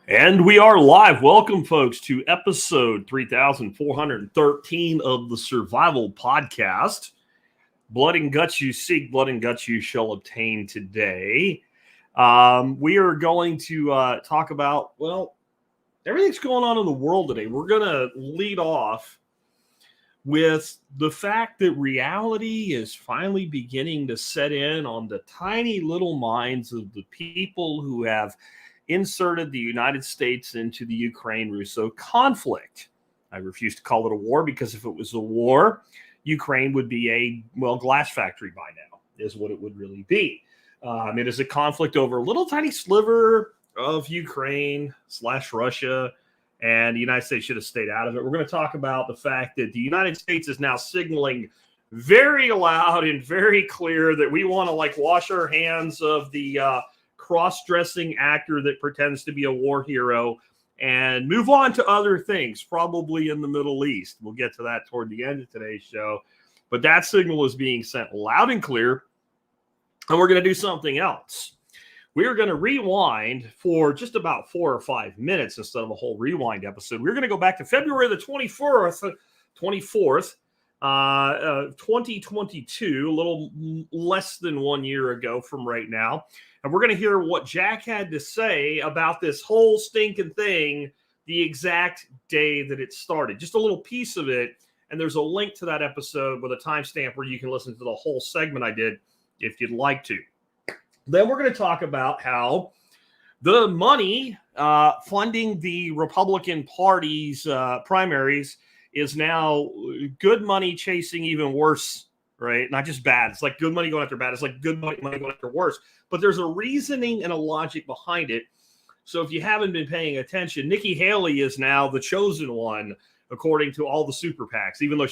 And we are live. Welcome, folks, to episode 3413 of the Survival Podcast. Blood and guts you seek, blood and guts you shall obtain today. We are going to talk about, everything's going on in the world today. We're going to lead off with the fact that reality is finally beginning to set in on the tiny little minds of the people who have inserted the United States into the Ukraine-Russo conflict. I refuse to call it a war because if it was a war, Ukraine would be a, glass factory by now, is what it would really be. It is a conflict over a little tiny sliver of Ukraine/Russia, and the United States should have stayed out of it. We're going to talk about the fact that the United States is now signaling very loud and very clear that we want to wash our hands of the cross-dressing actor that pretends to be a war hero and move on to other things, probably in the Middle East. We'll get to that toward the end of today's show. But that signal is being sent loud and clear, and we're going to do something else. We're going to rewind for just about 4 or 5 minutes instead of a whole rewind episode. We're going to go back to February the 24th, 2022, a little less than 1 year ago from right now. And we're going to hear what Jack had to say about this whole stinking thing the exact day that it started. Just a little piece of it. And there's a link to that episode with a timestamp where you can listen to the whole segment I did if you'd like to. Then we're going to talk about how the money funding the Republican Party's primaries is now good money chasing even worse, right? Not just bad. It's like good money going after bad. It's like good money going after worse. But there's a reasoning and a logic behind it. So if you haven't been paying attention, Nikki Haley is now the chosen one, according to all the super PACs, even though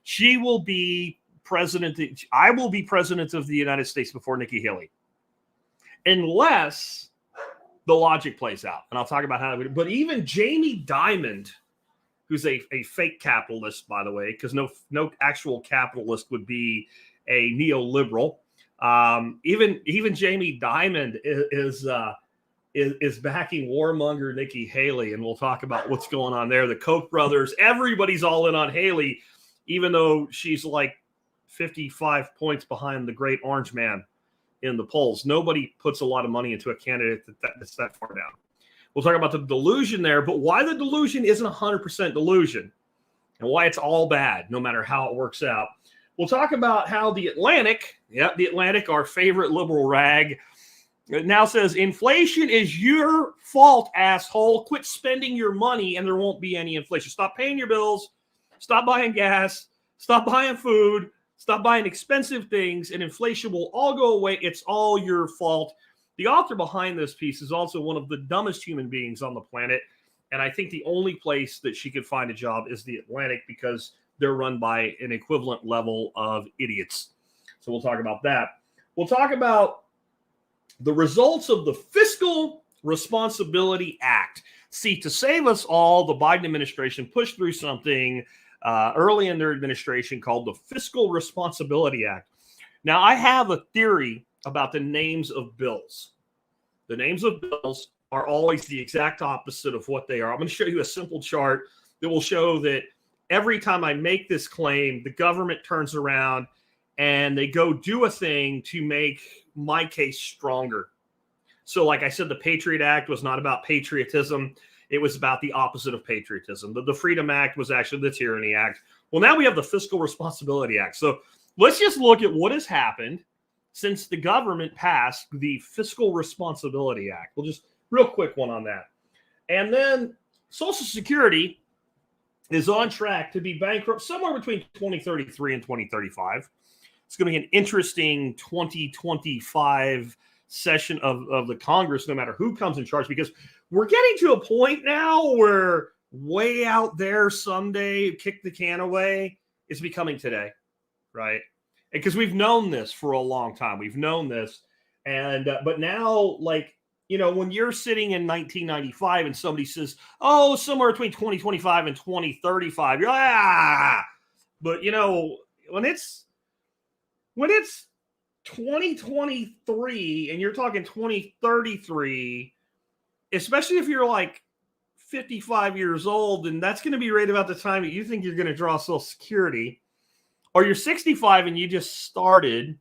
she will be president. I will be president of the United States before Nikki Haley, unless the logic plays out. And I'll talk about how, but even Jamie Dimon, who's a fake capitalist, by the way, because no actual capitalist would be a neoliberal. Even Jamie Dimon is backing warmonger Nikki Haley, and we'll talk about what's going on there. The Koch brothers, everybody's all in on Haley, even though she's like 55 points behind the great orange man in the polls. Nobody puts a lot of money into a candidate that's that far down. We'll talk about the delusion there, but why the delusion isn't 100% delusion and why it's all bad, no matter how it works out. We'll talk about how the Atlantic, our favorite liberal rag, now says inflation is your fault, asshole. Quit spending your money and there won't be any inflation. Stop paying your bills. Stop buying gas. Stop buying food. Stop buying expensive things, and inflation will all go away. It's all your fault. The author behind this piece is also one of the dumbest human beings on the planet, and I think the only place that she could find a job is the Atlantic because they're run by an equivalent level of idiots. So we'll talk about that. We'll talk about the results of the Fiscal Responsibility Act. See, to save us all, the Biden administration pushed through something early in their administration called the Fiscal Responsibility Act. Now, I have a theory about the names of bills. The names of bills are always the exact opposite of what they are. I'm going to show you a simple chart that will show that every time I make this claim, the government turns around and they go do a thing to make my case stronger. So like I said, the Patriot Act was not about patriotism. It was about the opposite of patriotism. The Freedom Act was actually the Tyranny Act. Well, now we have the Fiscal Responsibility Act. So let's just look at what has happened since the government passed the Fiscal Responsibility Act. We'll just real quick one on that. And then Social Security is on track to be bankrupt somewhere between 2033 and 2035. It's going to be an interesting 2025 session of the Congress, no matter who comes in charge, because we're getting to a point now where way out there someday, kick the can away, is becoming today, right? Because we've known this for a long time. We've known this. And but now, when you're sitting in 1995 and somebody says, oh, somewhere between 2025 and 2035, you're like, But, when it's 2023 and you're talking 2033, especially if you're like 55 years old, and that's going to be right about the time that you think you're going to draw Social Security, or you're 65 and you just started,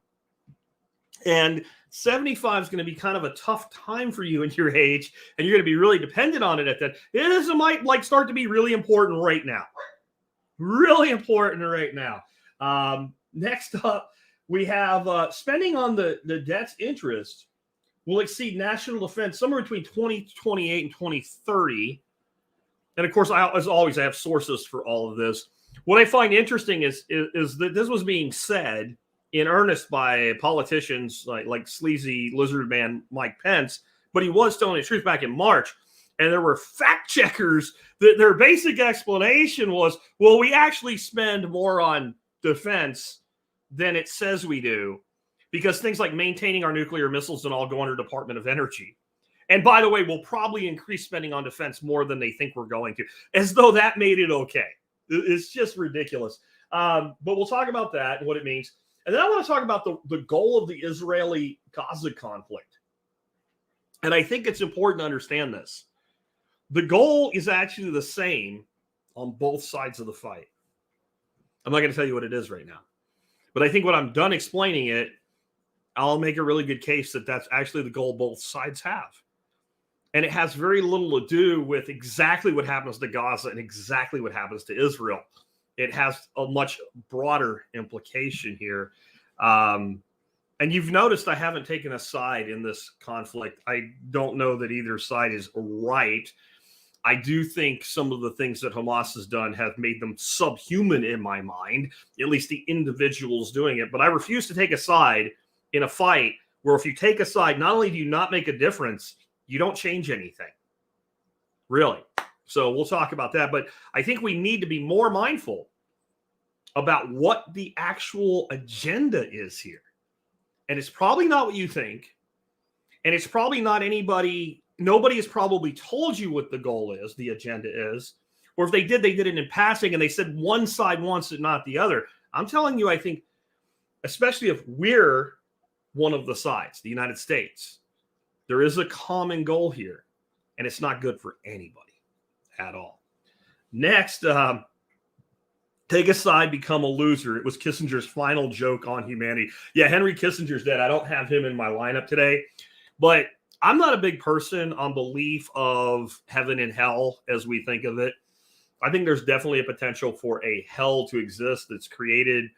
and 75 is going to be kind of a tough time for you in your age, and you're going to be really dependent on it at that. It might like start to be really important right now. Really important right now. Next up, we have spending on the debt's interest will exceed national defense somewhere between 2028 and 2030. And of course, as always, I have sources for all of this. What I find interesting is that this was being said in earnest by politicians like sleazy lizard man Mike Pence, but he was telling the truth back in March. And there were fact checkers that their basic explanation was, well, we actually spend more on defense than it says we do, because things like maintaining our nuclear missiles and all go under Department of Energy. And by the way, we'll probably increase spending on defense more than they think we're going to, as though that made it okay. It's just ridiculous. But we'll talk about that and what it means. And then I want to talk about the goal of the Israeli-Gaza conflict. And I think it's important to understand this. The goal is actually the same on both sides of the fight. I'm not going to tell you what it is right now. But I think when I'm done explaining it, I'll make a really good case that that's actually the goal both sides have. And it has very little to do with exactly what happens to Gaza and exactly what happens to Israel. It has a much broader implication here. And you've noticed I haven't taken a side in this conflict. I don't know that either side is right. I do think some of the things that Hamas has done have made them subhuman in my mind, at least the individuals doing it. But I refuse to take a side in a fight where if you take a side, not only do you not make a difference, you don't change anything. Really. So we'll talk about that. But I think we need to be more mindful about what the actual agenda is here. And it's probably not what you think. And it's probably not nobody has probably told you what the goal is, the agenda is. Or if they did it in passing and they said one side wants it, not the other. I'm telling you, I think, especially if we're one of the sides, the United States, there is a common goal here. And it's not good for anybody at all. Next, take a side, become a loser. It was Kissinger's final joke on humanity. Yeah, Henry Kissinger's dead. I don't have him in my lineup today. But I'm not a big person on belief of heaven and hell as we think of it. I think there's definitely a potential for a hell to exist that's created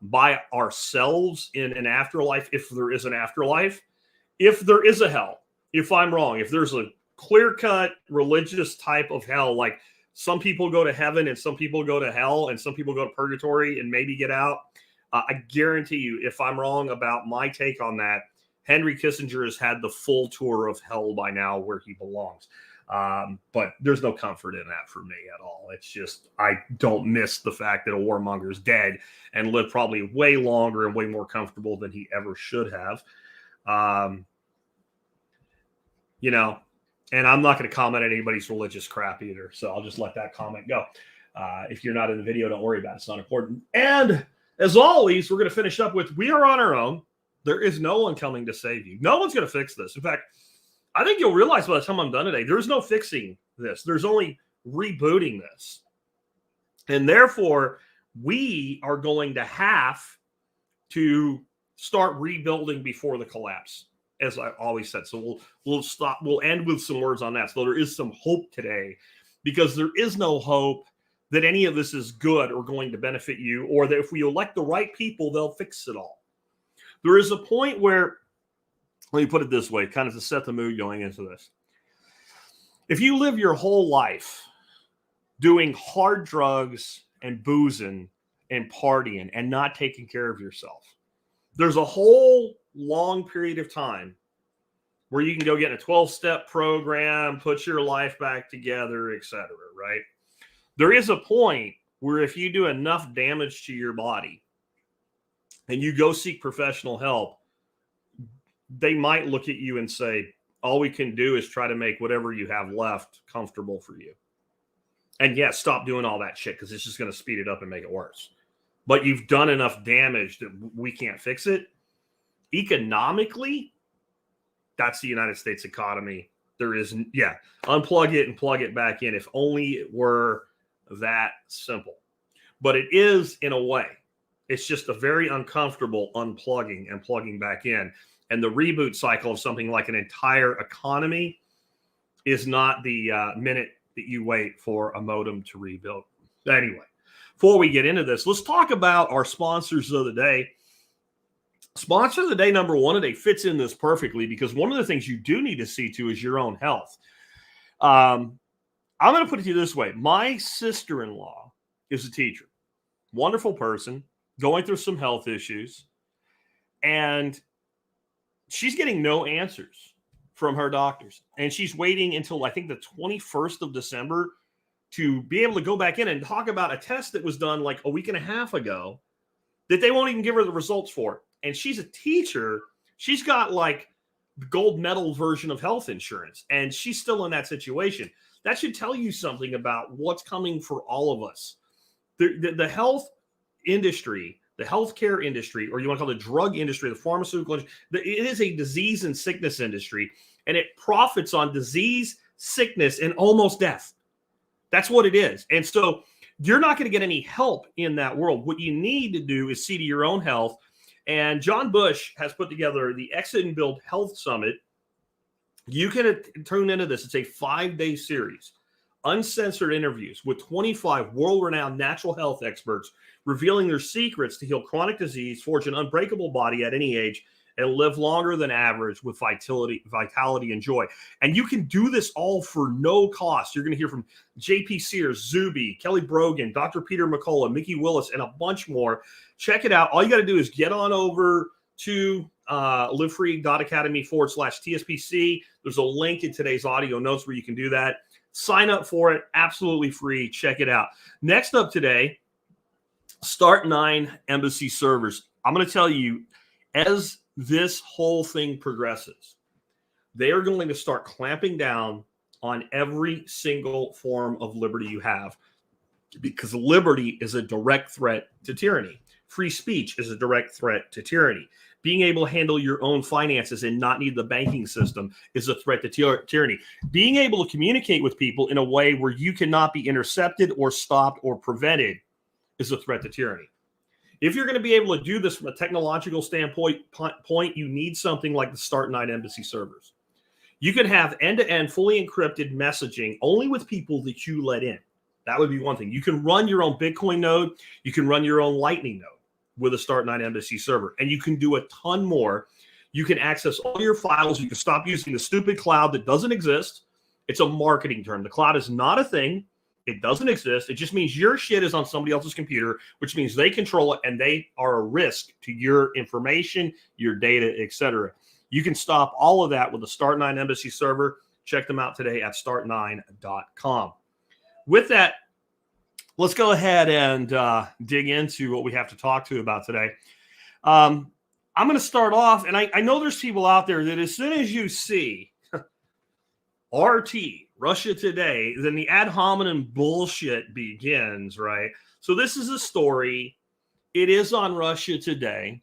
by ourselves in an afterlife, if there is an afterlife. If there is a hell, if I'm wrong, if there's a clear-cut religious type of hell, like some people go to heaven and some people go to hell and some people go to purgatory and maybe get out, I guarantee you, if I'm wrong about my take on that, Henry Kissinger has had the full tour of hell by now where he belongs. But there's no comfort in that for me at all. It's just, I don't miss the fact that a warmonger is dead and lived probably way longer and way more comfortable than he ever should have. And I'm not going to comment on anybody's religious crap either. So I'll just let that comment go. If you're not in the video, don't worry about it. It's not important. And as always, we're going to finish up with, we are on our own. There is no one coming to save you. No one's going to fix this. In fact, I think you'll realize by the time I'm done today, there's no fixing this. There's only rebooting this. And therefore, we are going to have to start rebuilding before the collapse, as I always said. So we'll end with some words on that. So there is some hope today, because there is no hope that any of this is good or going to benefit you, or that if we elect the right people, they'll fix it all. There is a point where, let me put it this way, kind of to set the mood going into this. If you live your whole life doing hard drugs and boozing and partying and not taking care of yourself, there's a whole long period of time where you can go get in a 12-step program, put your life back together, etc., right? There is a point where if you do enough damage to your body and you go seek professional help, they might look at you and say, all we can do is try to make whatever you have left comfortable for you. And yes, stop doing all that shit, because it's just going to speed it up and make it worse. But you've done enough damage that we can't fix it. Economically, that's the United States economy. There is, yeah, unplug it and plug it back in. If only it were that simple. But it is in a way. It's just a very uncomfortable unplugging and plugging back in. And the reboot cycle of something like an entire economy is not the minute that you wait for a modem to rebuild. Anyway, before we get into this, let's talk about our sponsors of the day. Sponsor of the day number one today fits in this perfectly because one of the things you do need to see to is your own health. I'm going to put it to you this way. My sister-in-law is a teacher, wonderful person, going through some health issues, and she's getting no answers from her doctors. And she's waiting until I think the 21st of December to be able to go back in and talk about a test that was done like a week and a half ago that they won't even give her the results for. And she's a teacher. She's got like the gold medal version of health insurance, and she's still in that situation. That should tell you something about what's coming for all of us. The health industry, the healthcare industry, or you want to call it the drug industry, the pharmaceutical industry, it is a disease and sickness industry, and it profits on disease, sickness, and almost death. That's what it is. And so you're not going to get any help in that world. What you need to do is see to your own health. And John Bush has put together the Exit and Build Health Summit. You can tune into this. It's a 5-day series, uncensored interviews with 25 world-renowned natural health experts revealing their secrets to heal chronic disease, forge an unbreakable body at any age, and live longer than average with vitality and joy. And you can do this all for no cost. You're going to hear from J.P. Sears, Zuby, Kelly Brogan, Dr. Peter McCullough, Mickey Willis, and a bunch more. Check it out. All you got to do is get on over to livefree.academy/TSPC. There's a link in today's audio notes where you can do that. Sign up for it. Absolutely free. Check it out. Next up today, Start 9 Embassy servers. I'm going to tell you, as this whole thing progresses, they are going to start clamping down on every single form of liberty you have, because liberty is a direct threat to tyranny. Free speech is a direct threat to tyranny. Being able to handle your own finances and not need the banking system is a threat to tyranny. Being able to communicate with people in a way where you cannot be intercepted or stopped or prevented is a threat to tyranny. If you're going to be able to do this from a technological standpoint, you need something like the Start 9 Embassy servers. You can have end-to-end fully encrypted messaging only with people that you let in. That would be one thing. You can run your own Bitcoin node. You can run your own Lightning node with a Start 9 Embassy server. And you can do a ton more. You can access all your files. You can stop using the stupid cloud that doesn't exist. It's a marketing term. The cloud is not a thing. It doesn't exist. It just means your shit is on somebody else's computer, which means they control it and they are a risk to your information, your data, etc. You can stop all of that with the Start 9 Embassy server. Check them out today at start9.com. With that, let's go ahead and dig into what we have to talk to about today. I'm going to start off, and I know there's people out there that as soon as you see RT, Russia Today, then the ad hominem bullshit begins, right? So this is a story. It is on Russia Today.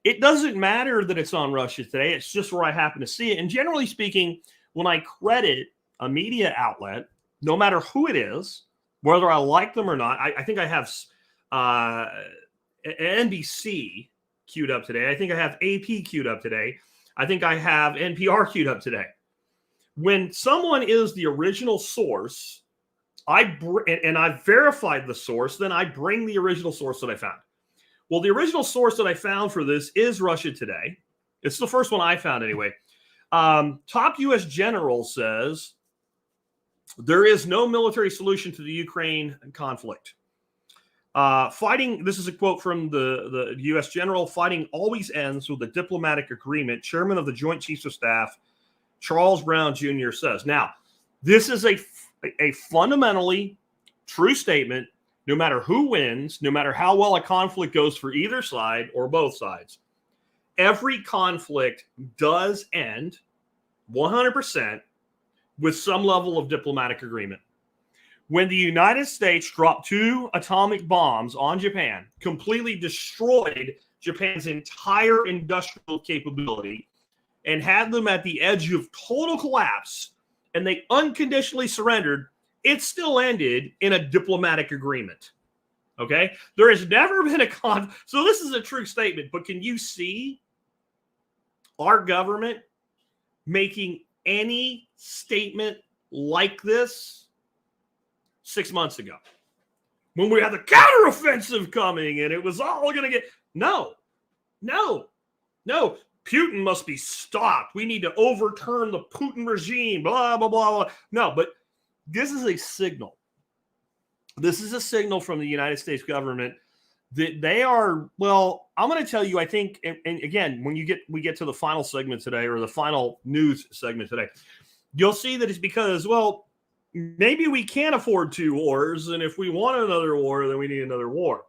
It doesn't matter that it's on Russia Today. It's just where I happen to see it. And generally speaking, when I credit a media outlet, no matter who it is, whether I like them or not, I think I have NBC queued up today. I think I have AP queued up today. I think I have NPR queued up today. When someone is the original source, and I've verified the source, then I bring the original source that I found. Well, the original source that I found for this is Russia Today. It's the first one I found anyway. Top U.S. general says there is no military solution to the Ukraine conflict. Fighting, this is a quote from the U.S. general, fighting always ends with a diplomatic agreement, Chairman of the Joint Chiefs of Staff, Charles Brown Jr. says. Now, this is a fundamentally true statement, no matter who wins, no matter how well a conflict goes for either side or both sides. Every conflict does end 100% with some level of diplomatic agreement. When the United States dropped 2 atomic bombs on Japan, completely destroyed Japan's entire industrial capability, and had them at the edge of total collapse, and they unconditionally surrendered, it still ended in a diplomatic agreement. Okay? There has never been a conflict. So this is a true statement, but can you see our government making any statement like this 6 months ago? When we had the counteroffensive coming and it was all going to get... No. Putin must be stopped. We need to overturn the Putin regime, blah, blah, blah, blah. No, but this is a signal. This is a signal from the United States government that they are, well, I'm going to tell you, I think, and again, when we get to the final segment today, or the final news segment today, you'll see that it's because, well, maybe we can't afford 2 wars, and if we want another war, then we need another war.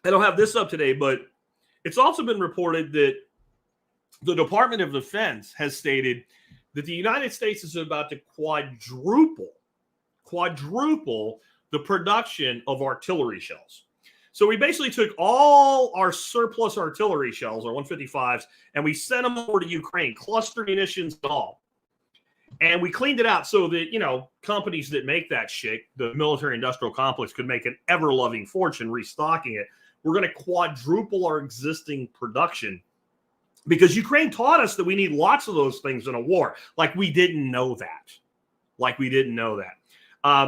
I don't have this up today, but it's also been reported that the Department of Defense has stated that the United States is about to quadruple the production of artillery shells. So we basically took all our surplus artillery shells, our 155s, and we sent them over to Ukraine, cluster munitions and all. And we cleaned it out so that, you know, companies that make that shit, the military industrial complex, could make an ever-loving fortune restocking it. We're going to quadruple our existing production because Ukraine taught us that we need lots of those things in a war. Like we didn't know that.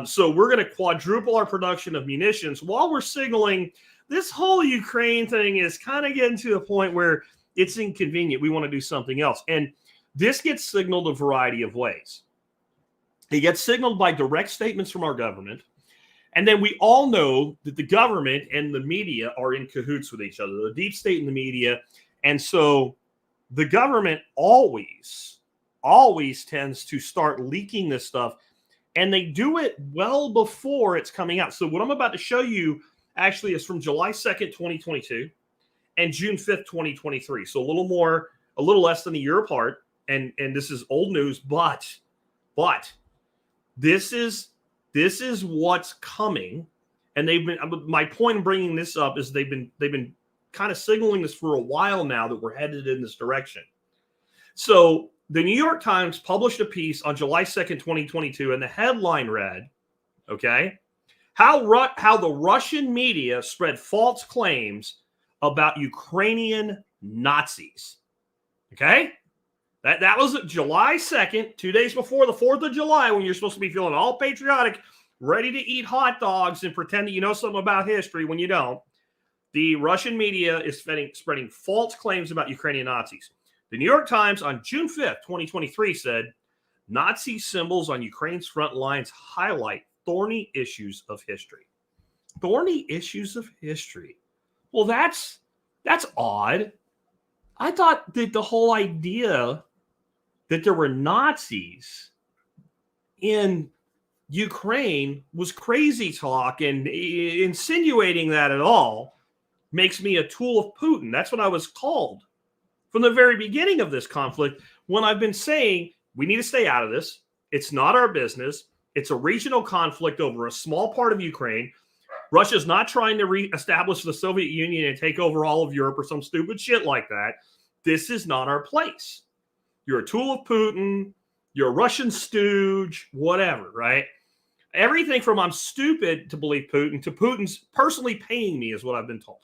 So we're going to quadruple our production of munitions while we're signaling this whole Ukraine thing is kind of getting to a point where it's inconvenient. We want to do something else. And this gets signaled a variety of ways. It gets signaled by direct statements from our government. And then we all know that the government and the media are in cahoots with each other, the deep state and the media. And so the government always tends to start leaking this stuff. And they do it well before it's coming out. So what I'm about to show you actually is from July 2nd, 2022 and June 5th, 2023. So a little less than a year apart. And this is old news, but this is what's coming. And my point in bringing this up is they've been kind of signaling this for a while now that we're headed in this direction. So the New York Times published a piece on July 2nd, 2022, and the headline read, okay, how the Russian media spread false claims about Ukrainian Nazis. Okay? That was July 2nd, 2 days before the 4th of July, when you're supposed to be feeling all patriotic, ready to eat hot dogs and pretend that you know something about history when you don't. The Russian media is spreading false claims about Ukrainian Nazis. The New York Times on June 5th, 2023 said, Nazi symbols on Ukraine's front lines highlight thorny issues of history. Thorny issues of history. Well, that's odd. I thought that the whole idea that there were Nazis in Ukraine was crazy talk, and insinuating that at all makes me a tool of Putin. That's what I was called from the very beginning of this conflict, when I've been saying we need to stay out of this. It's not our business. It's a regional conflict over a small part of Ukraine. Russia's not trying to reestablish the Soviet Union and take over all of Europe or some stupid shit like that. This is not our place. You're a tool of Putin. You're a Russian stooge, whatever, right? Everything from I'm stupid to believe Putin to Putin's personally paying me is what I've been told.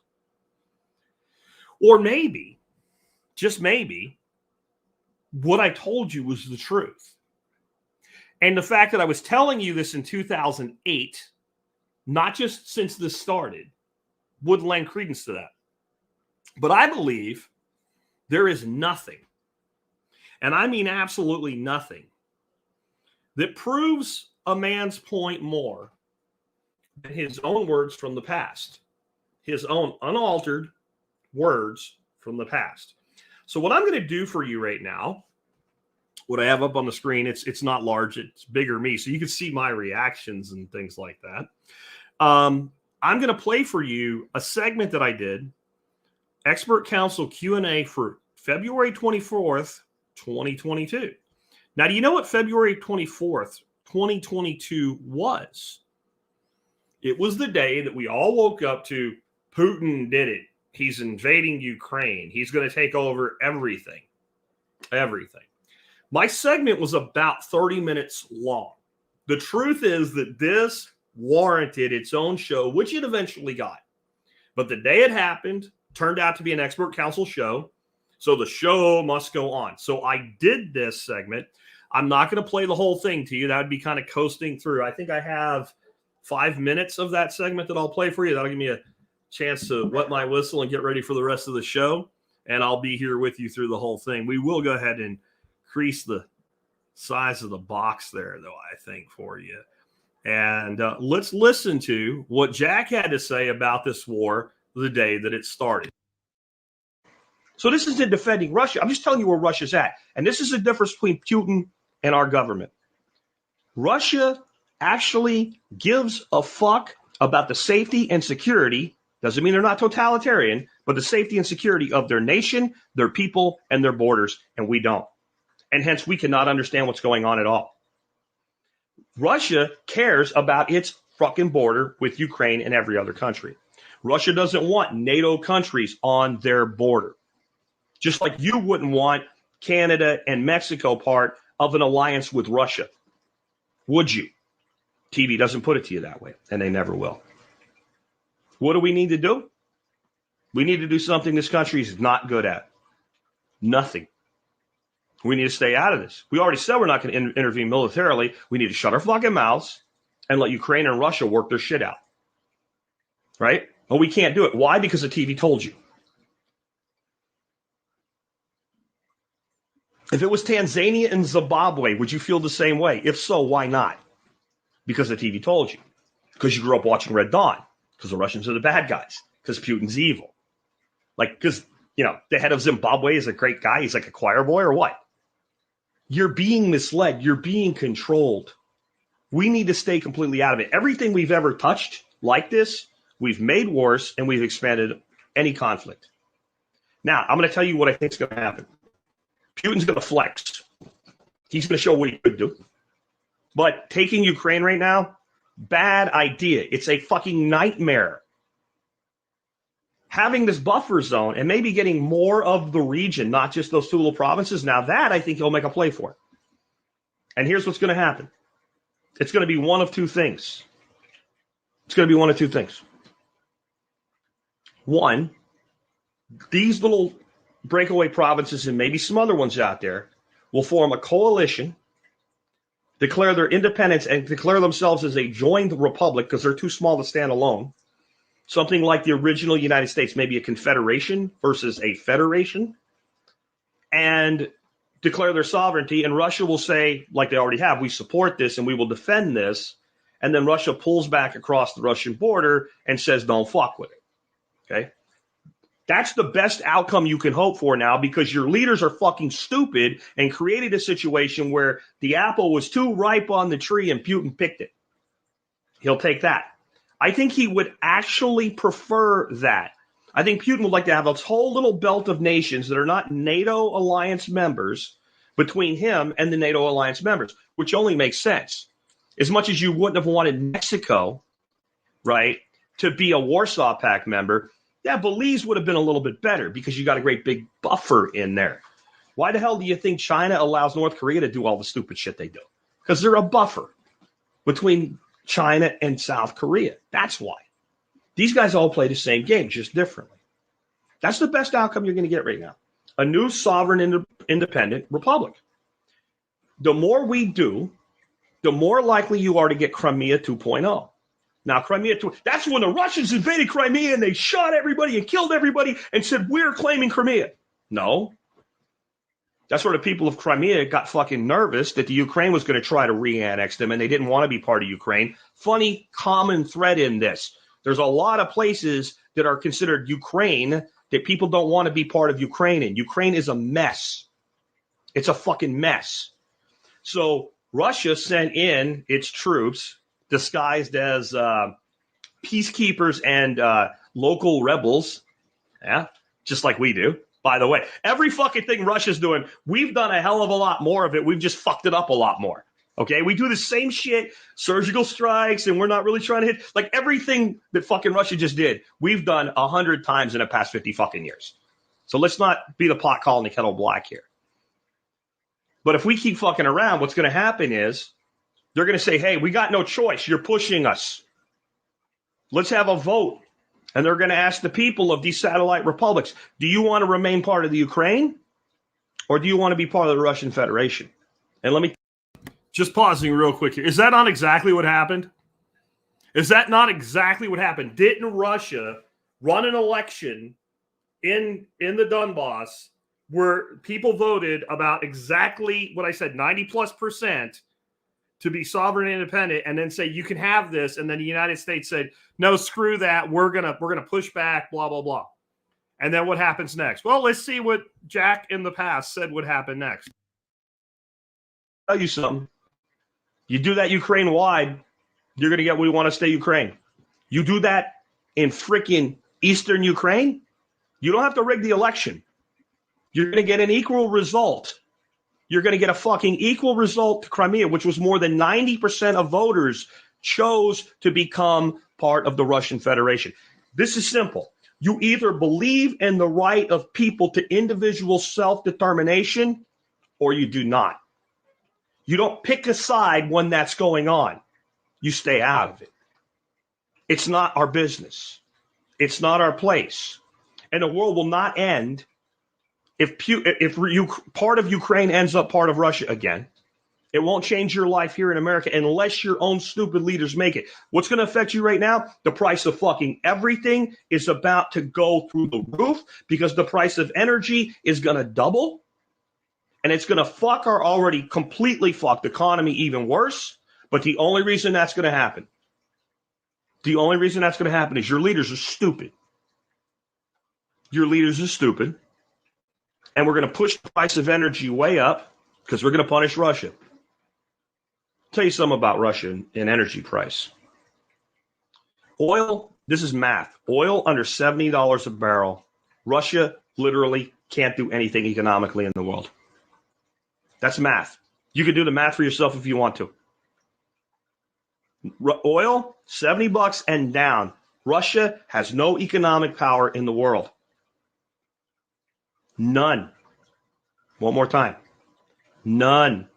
Or maybe, just maybe, what I told you was the truth. And the fact that I was telling you this in 2008, not just since this started, would lend credence to that. But I believe there is nothing, and I mean absolutely nothing, that proves a man's point more than his own words from the past, his own unaltered words from the past. So what I'm going to do for you right now, what I have up on the screen, it's not large, it's bigger me, so you can see my reactions and things like that. I'm going to play for you a segment that I did, Expert Council Q&A for February 24th, 2022. Now, do you know what February 24th, 2022 was? It was the day that we all woke up to Putin did it. He's invading Ukraine. He's going to take over everything. Everything. My segment was about 30 minutes long. The truth is that this warranted its own show, which it eventually got. But the day it happened turned out to be an expert counsel show. So the show must go on. So I did this segment. I'm not going to play the whole thing to you. That would be kind of coasting through. I think I have 5 minutes of that segment that I'll play for you. That'll give me a chance to wet my whistle and get ready for the rest of the show. And I'll be here with you through the whole thing. We will go ahead and increase the size of the box there, though, I think, for you. And let's listen to what Jack had to say about this war the day that it started. So this is in defending Russia. I'm just telling you where Russia's at. And this is the difference between Putin and our government. Russia actually gives a fuck about the safety and security. Doesn't mean they're not totalitarian, but the safety and security of their nation, their people, and their borders. And we don't. And hence, we cannot understand what's going on at all. Russia cares about its fucking border with Ukraine and every other country. Russia doesn't want NATO countries on their border. Just like you wouldn't want Canada and Mexico part of an alliance with Russia. Would you? TV doesn't put it to you that way, and they never will. What do we need to do? We need to do something this country is not good at. Nothing. We need to stay out of this. We already said we're not going to intervene militarily. We need to shut our fucking mouths and let Ukraine and Russia work their shit out. Right? But we can't do it. Why? Because the TV told you. If it was Tanzania and Zimbabwe, would you feel the same way? If so, why not? Because the TV told you. Because you grew up watching Red Dawn. Because the Russians are the bad guys. Because Putin's evil. Like, because, you know, the head of Zimbabwe is a great guy. He's like a choir boy or what? You're being misled. You're being controlled. We need to stay completely out of it. Everything we've ever touched like this, we've made worse and we've expanded any conflict. Now, I'm going to tell you what I think is going to happen. Putin's going to flex. He's going to show what he could do. But taking Ukraine right now, bad idea. It's a fucking nightmare. Having this buffer zone and maybe getting more of the region, not just those two little provinces, now that I think he'll make a play for. And here's what's going to happen. It's going to be one of two things. It's going to be one of two things. One, these little breakaway provinces and maybe some other ones out there will form a coalition, declare their independence, and declare themselves as a joined republic because they're too small to stand alone. Something like the original United States, maybe a confederation versus a federation, and declare their sovereignty. And Russia will say, like they already have, we support this and we will defend this. And then Russia pulls back across the Russian border and says, don't fuck with it. Okay? That's the best outcome you can hope for now because your leaders are fucking stupid and created a situation where the apple was too ripe on the tree and Putin picked it. He'll take that. I think he would actually prefer that. I think Putin would like to have this whole little belt of nations that are not NATO alliance members between him and the NATO alliance members, which only makes sense. As much as you wouldn't have wanted Mexico, right, to be a Warsaw Pact member, yeah, Belize would have been a little bit better because you got a great big buffer in there. Why the hell do you think China allows North Korea to do all the stupid shit they do? Because they're a buffer between China and South Korea. That's why. These guys all play the same game, just differently. That's the best outcome you're going to get right now. A new sovereign independent republic. The more we do, the more likely you are to get Crimea 2.0. Now, Crimea 2, that's when the Russians invaded Crimea and they shot everybody and killed everybody and said, we're claiming Crimea. No. That's where the people of Crimea got fucking nervous that the Ukraine was going to try to re-annex them and they didn't want to be part of Ukraine. Funny common thread in this. There's a lot of places that are considered Ukraine that people don't want to be part of Ukraine in. Ukraine is a mess. It's a fucking mess. So Russia sent in its troops disguised as peacekeepers and local rebels. Yeah, just like we do. By the way, every fucking thing Russia's doing, we've done a hell of a lot more of it. We've just fucked it up a lot more. Okay, we do the same shit, surgical strikes, and we're not really trying to hit. Like everything that fucking Russia just did, we've done 100 times in the past 50 fucking years. So let's not be the pot calling the kettle black here. But if we keep fucking around, what's going to happen is they're going to say, hey, we got no choice. You're pushing us. Let's have a vote. And they're going to ask the people of these satellite republics, do you want to remain part of the Ukraine or do you want to be part of the Russian Federation? And let me just pausing real quick here. Is that not exactly what happened? Is that not exactly what happened? Didn't Russia run an election in the Donbass where people voted about exactly what I said, 90+% to be sovereign and independent, and then say you can have this, and then the United States said, no, screw that, we're gonna push back, blah, blah, blah. And then what happens next? Well, let's see what Jack in the past said would happen next. I'll tell you something. You do that Ukraine-wide, you're going to get we want to stay Ukraine. You do that in freaking Eastern Ukraine, you don't have to rig the election. You're going to get an equal result. You're going to get a fucking equal result to Crimea, which was more than 90% of voters chose to become part of the Russian Federation. This is simple. You either believe in the right of people to individual self-determination or you do not. You don't pick a side when that's going on. You stay out of it. It's not our business. It's not our place. And the world will not end if part of Ukraine ends up part of Russia again. It won't change your life here in America unless your own stupid leaders make it. What's going to affect you right now? The price of fucking everything is about to go through the roof because the price of energy is going to double. And it's going to fuck our already completely fucked economy even worse. But the only reason that's going to happen, is your leaders are stupid. Your leaders are stupid. And we're going to push the price of energy way up because we're going to punish Russia. I'll tell you something about Russia and energy price. Oil, this is math. Oil under $70 a barrel. Russia literally can't do anything economically in the world. That's math. You can do the math for yourself if you want to. Oil, $70 and down. Russia has no economic power in the world. None. One more time. None.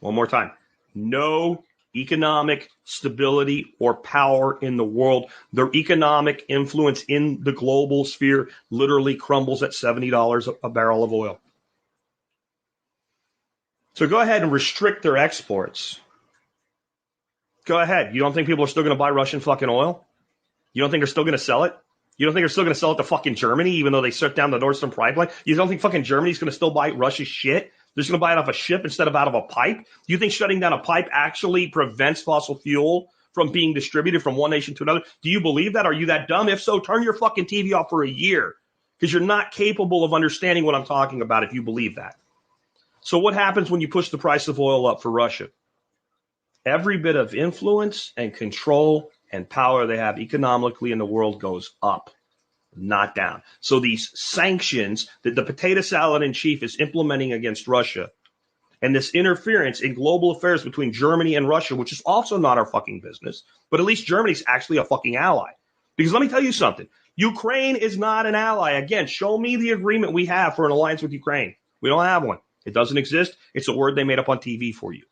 One more time. No economic stability or power in the world. Their economic influence in the global sphere literally crumbles at $70 a barrel of oil. So go ahead and restrict their exports. Go ahead. You don't think people are still going to buy Russian fucking oil? You don't think they're still going to sell it? You don't think they're still going to sell it to fucking Germany, even though they shut down the Nord Stream pipeline? You don't think fucking Germany's going to still buy Russia's shit? They're just going to buy it off a ship instead of out of a pipe? Do you think shutting down a pipe actually prevents fossil fuel from being distributed from one nation to another? Do you believe that? Are you that dumb? If so, turn your fucking TV off for a year because you're not capable of understanding what I'm talking about if you believe that. So what happens when you push the price of oil up for Russia? Every bit of influence and control and power they have economically in the world goes up, not down. So these sanctions that the potato salad in chief is implementing against Russia and this interference in global affairs between Germany and Russia, which is also not our fucking business, but at least Germany's actually a fucking ally. Because let me tell you something. Ukraine is not an ally. Again, show me the agreement we have for an alliance with Ukraine. We don't have one. It doesn't exist. It's a word they made up on TV for you.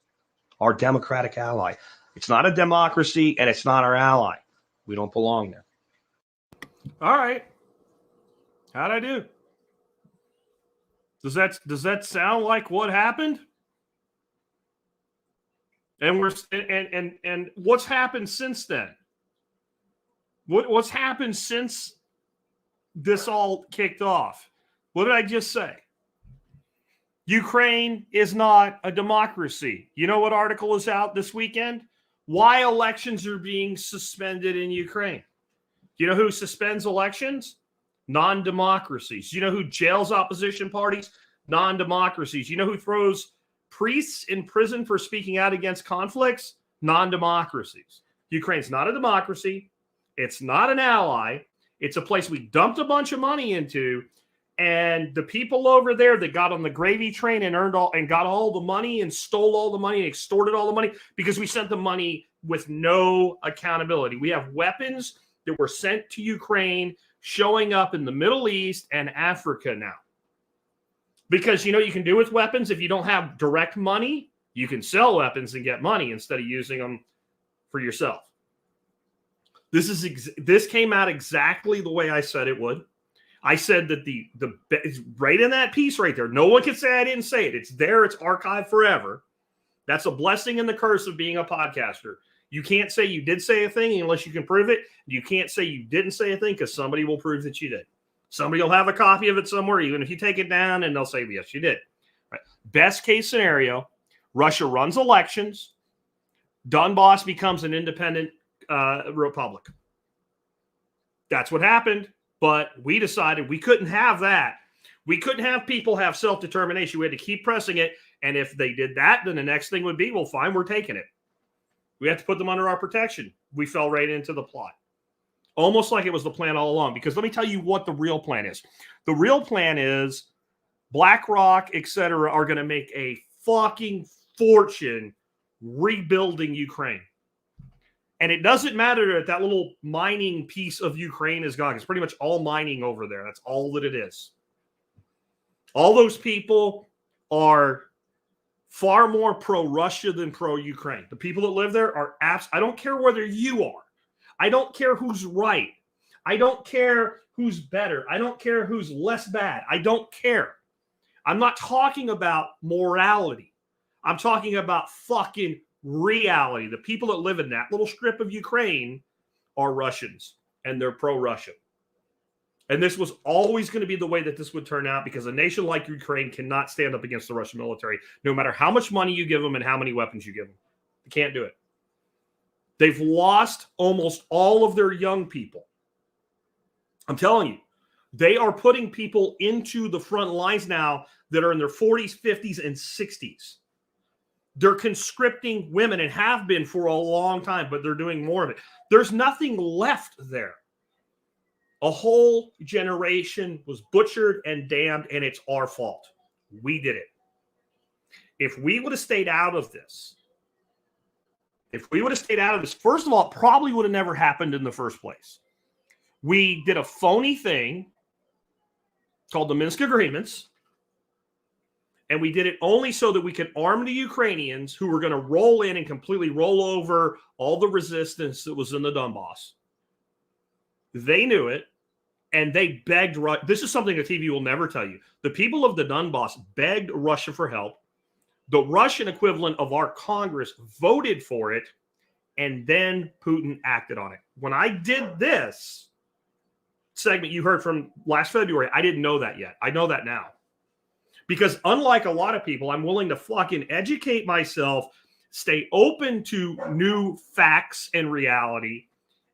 Our democratic ally. It's not a democracy, and it's not our ally. We don't belong there. All right. How'd I do? Does that sound like what happened? And what's happened since then? What's happened since this all kicked off? What did I just say? Ukraine is not a democracy. You know what article is out this weekend? Why elections are being suspended in Ukraine. You know who suspends elections? Non-democracies. You know who jails opposition parties? Non-democracies. You know who throws priests in prison for speaking out against conflicts? Non-democracies. Ukraine's not a democracy. It's not an ally. It's a place we dumped a bunch of money into. And the people over there that got on the gravy train and got all the money and stole all the money and extorted all the money because we sent the money with no accountability. We have weapons that were sent to Ukraine showing up in the Middle East and Africa now. Because you know what you can do with weapons? If you don't have direct money, you can sell weapons and get money instead of using them for yourself. This came out exactly the way I said it would. I said that it's right in that piece right there. No one can say I didn't say it. It's there. It's archived forever. That's a blessing and the curse of being a podcaster. You can't say you did say a thing unless you can prove it. You can't say you didn't say a thing because somebody will prove that you did. Somebody will have a copy of it somewhere, even if you take it down, and they'll say, yes, you did. Right. Best case scenario, Russia runs elections. Donbass becomes an independent republic. That's what happened. But we decided we couldn't have that. We couldn't have people have self-determination. We had to keep pressing it. And if they did that, then the next thing would be, well, fine, we're taking it. We have to put them under our protection. We fell right into the plot. Almost like it was the plan all along. Because let me tell you what the real plan is. The real plan is BlackRock, et cetera, are going to make a fucking fortune rebuilding Ukraine. And it doesn't matter that little mining piece of Ukraine is gone. It's pretty much all mining over there. That's all that it is. All those people are far more pro-Russia than pro-Ukraine. The people that live there are I don't care whether you are. I don't care who's right. I don't care who's better. I don't care who's less bad. I don't care. I'm not talking about morality. I'm talking about fucking reality. The people that live in that little strip of Ukraine are Russians, and they're pro-Russian. And this was always going to be the way that this would turn out, because a nation like Ukraine cannot stand up against the Russian military, no matter how much money you give them and how many weapons you give them. They can't do it. They've lost almost all of their young people. I'm telling you, they are putting people into the front lines now that are in their 40s, 50s, and 60s. They're conscripting women and have been for a long time, but they're doing more of it. There's nothing left there. A whole generation was butchered and damned, and it's our fault. We did it. If we would have stayed out of this, first of all, it probably would have never happened in the first place. We did a phony thing called the Minsk Agreements, and we did it only so that we could arm the Ukrainians who were going to roll in and completely roll over all the resistance that was in the Donbass. They knew it, and they begged. This is something the TV will never tell you. The people of the Donbass begged Russia for help. The Russian equivalent of our Congress voted for it, and then Putin acted on it. When I did this segment you heard from last February, I didn't know that yet. I know that now. Because unlike a lot of people, I'm willing to fucking educate myself, stay open to new facts and reality,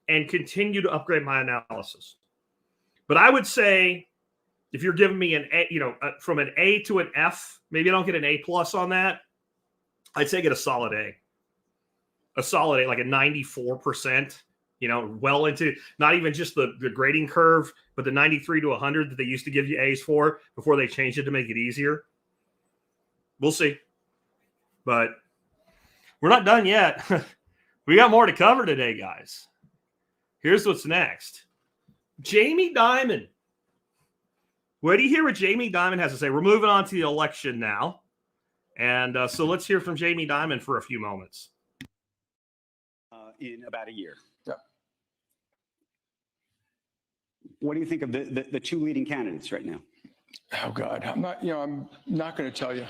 and continue to upgrade my analysis. But I would say, if you're giving me an A, from an A to an F, maybe I don't get an A+ on that. I'd say get a solid A. A solid A, like a 94%, well into not even just the grading curve, but the 93 to 100 that they used to give you A's for before they changed it to make it easier. We'll see. But we're not done yet. We got more to cover today, guys. Here's what's next. Jamie Dimon. What do you hear what Jamie Dimon has to say? We're moving on to the election now. And so let's hear from Jamie Dimon for a few moments. In about a year. Yeah. What do you think of the two leading candidates right now? Oh, God. I'm not going to tell you.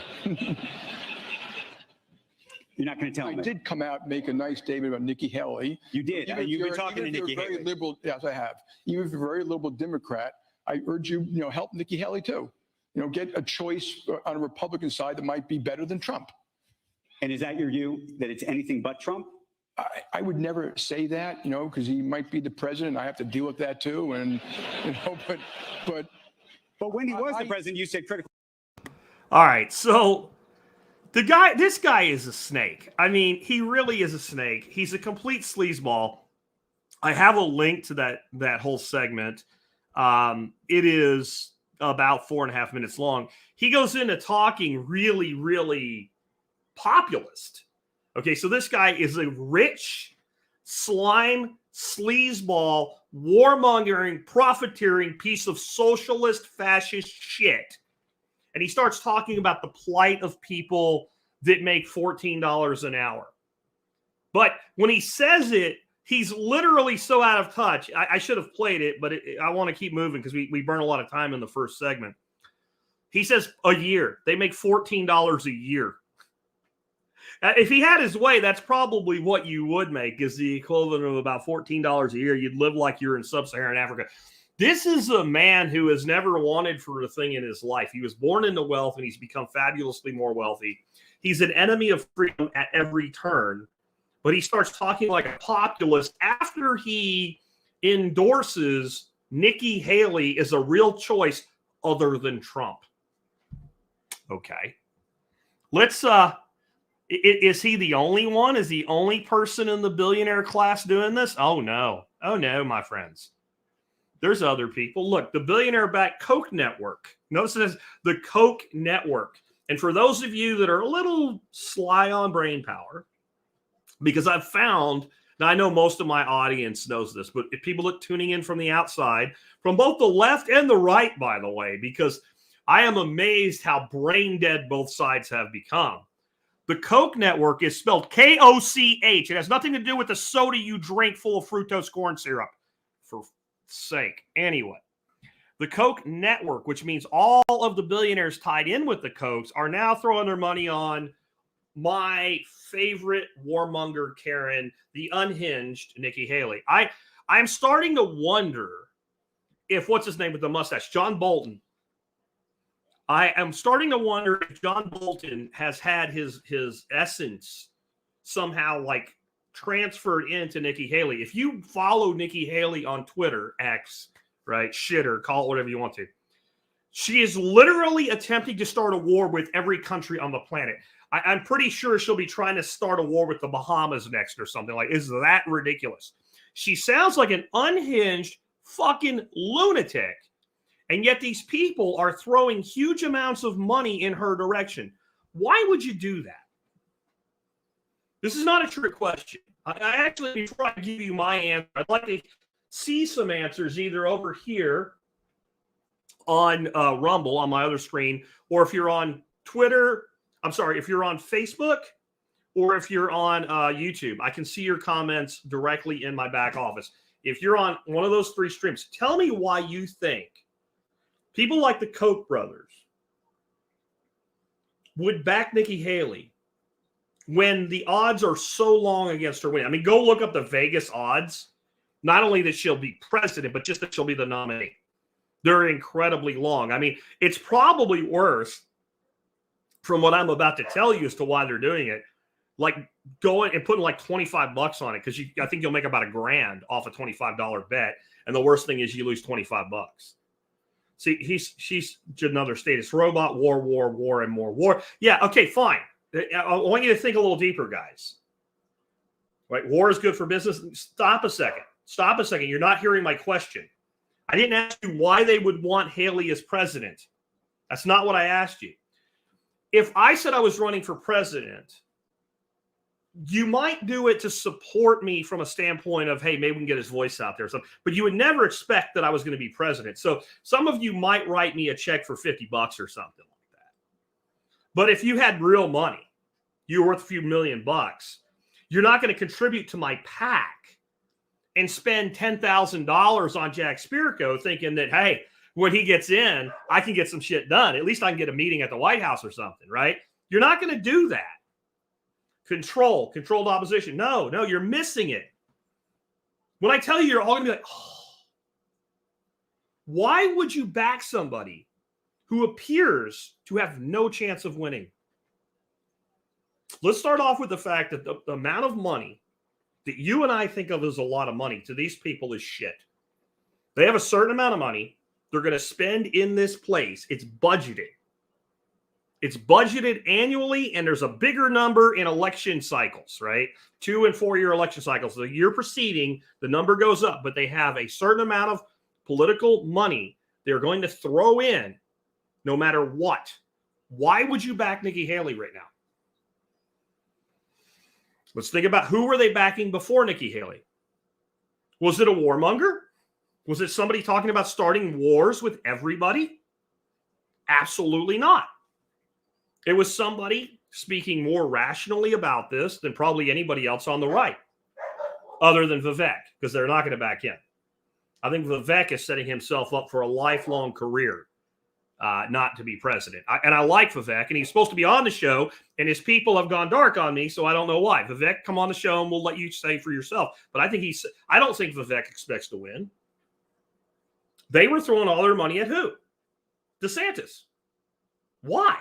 You're not going to tell me? I did come out and make a nice statement about Nikki Haley. You did. You've been talking to Nikki Haley. Liberal, yes, I have. Even if you're a very liberal Democrat, I urge you, help Nikki Haley too. Get a choice on a Republican side that might be better than Trump. And is that your view, that it's anything but Trump? I would never say that, because he might be the president. I have to deal with that too. And, but when he was the president, you said critical. All right. So this guy is a snake. I mean, he really is a snake. He's a complete sleazeball. I have a link to that whole segment. It is about 4.5 minutes long. He goes into talking really, really populist. Okay, so this guy is a rich, slime, sleazeball, warmongering, profiteering piece of socialist fascist shit. and he starts talking about the plight of people that make $14 an hour. But when he says it, he's literally so out of touch. I should have played it, but I want to keep moving because we burn a lot of time in the first segment. He says a year. They make $14 a year. If he had his way, that's probably what you would make, is the equivalent of about $14 a year. You'd live like you're in sub-Saharan Africa. This is a man who has never wanted for a thing in his life. He was born into wealth, and he's become fabulously more wealthy. He's an enemy of freedom at every turn, but he starts talking like a populist after he endorses Nikki Haley as a real choice other than Trump. Okay. Let's is he the only one? Is the only person in the billionaire class doing this? Oh no, my friends. There's other people. Look, the billionaire-backed Koch network. Notice it says the Koch network. And for those of you that are a little sly on brain power, because I've found, now I know most of my audience knows this, but if people are tuning in from the outside, from both the left and the right, by the way, because I am amazed how brain dead both sides have become. The Koch network is spelled K-O-C-H. It has nothing to do with the soda you drink full of fructose corn syrup. For sake. Anyway, the Koch network, which means all of the billionaires tied in with the Kochs, are now throwing their money on my favorite warmonger Karen, the unhinged Nikki Haley. I'm starting to wonder if, what's his name with the mustache, John Bolton. I am starting to wonder if John Bolton has had his essence somehow like transferred into Nikki Haley. If you follow Nikki Haley on Twitter, X, right, shitter, call it whatever you want to, she is literally attempting to start a war with every country on the planet. I'm pretty sure she'll be trying to start a war with the Bahamas next or something. Like, is that ridiculous? She sounds like an unhinged fucking lunatic. And yet these people are throwing huge amounts of money in her direction. Why would you do that? This is not a trick question. I actually, before I give you my answer, I'd like to see some answers either over here on Rumble on my other screen, or if you're on Twitter, if you're on Facebook, or if you're on YouTube. I can see your comments directly in my back office. If you're on one of those three streams, tell me why you think people like the Koch brothers would back Nikki Haley when the odds are so long against her winning. I mean, go look up the Vegas odds. Not only that she'll be president, but just that she'll be the nominee. They're incredibly long. I mean, it's probably worse, from what I'm about to tell you as to why they're doing it, like going and putting like $25 on it, because I think you'll make about $1,000 off a $25 bet. And the worst thing is you lose $25. See, she's another status robot, war, and more war. Yeah, okay, fine. I want you to think a little deeper, guys. Right? War is good for business. Stop a second. You're not hearing my question. I didn't ask you why they would want Haley as president. That's not what I asked you. If I said I was running for president, you might do it to support me from a standpoint of, hey, maybe we can get his voice out there or something. But you would never expect that I was going to be president. So some of you might write me a check for $50 or something like that. But if you had real money, you were worth a few $1,000,000, you're not going to contribute to my PAC and spend $10,000 on Jack Spirko thinking that, hey, when he gets in, I can get some shit done. At least I can get a meeting at the White House or something, right? You're not going to do that. Controlled opposition. No, you're missing it. When I tell you, you're all going to be like, oh, why would you back somebody who appears to have no chance of winning? Let's start off with the fact that the amount of money that you and I think of as a lot of money to these people is shit. They have a certain amount of money they're going to spend in this place. It's budgeted. It's budgeted annually, and there's a bigger number in election cycles, right? 2 and 4 year election cycles. The year preceding, the number goes up, but they have a certain amount of political money they're going to throw in no matter what. Why would you back Nikki Haley right now? Let's think about who were they backing before Nikki Haley. Was it a warmonger? Was it somebody talking about starting wars with everybody? Absolutely not. It was somebody speaking more rationally about this than probably anybody else on the right, other than Vivek, because they're not going to back in. I think Vivek is setting himself up for a lifelong career not to be president. I like Vivek, and he's supposed to be on the show, and his people have gone dark on me, so I don't know why. Vivek, come on the show, and we'll let you say for yourself. But I don't think Vivek expects to win. They were throwing all their money at who? DeSantis. Why?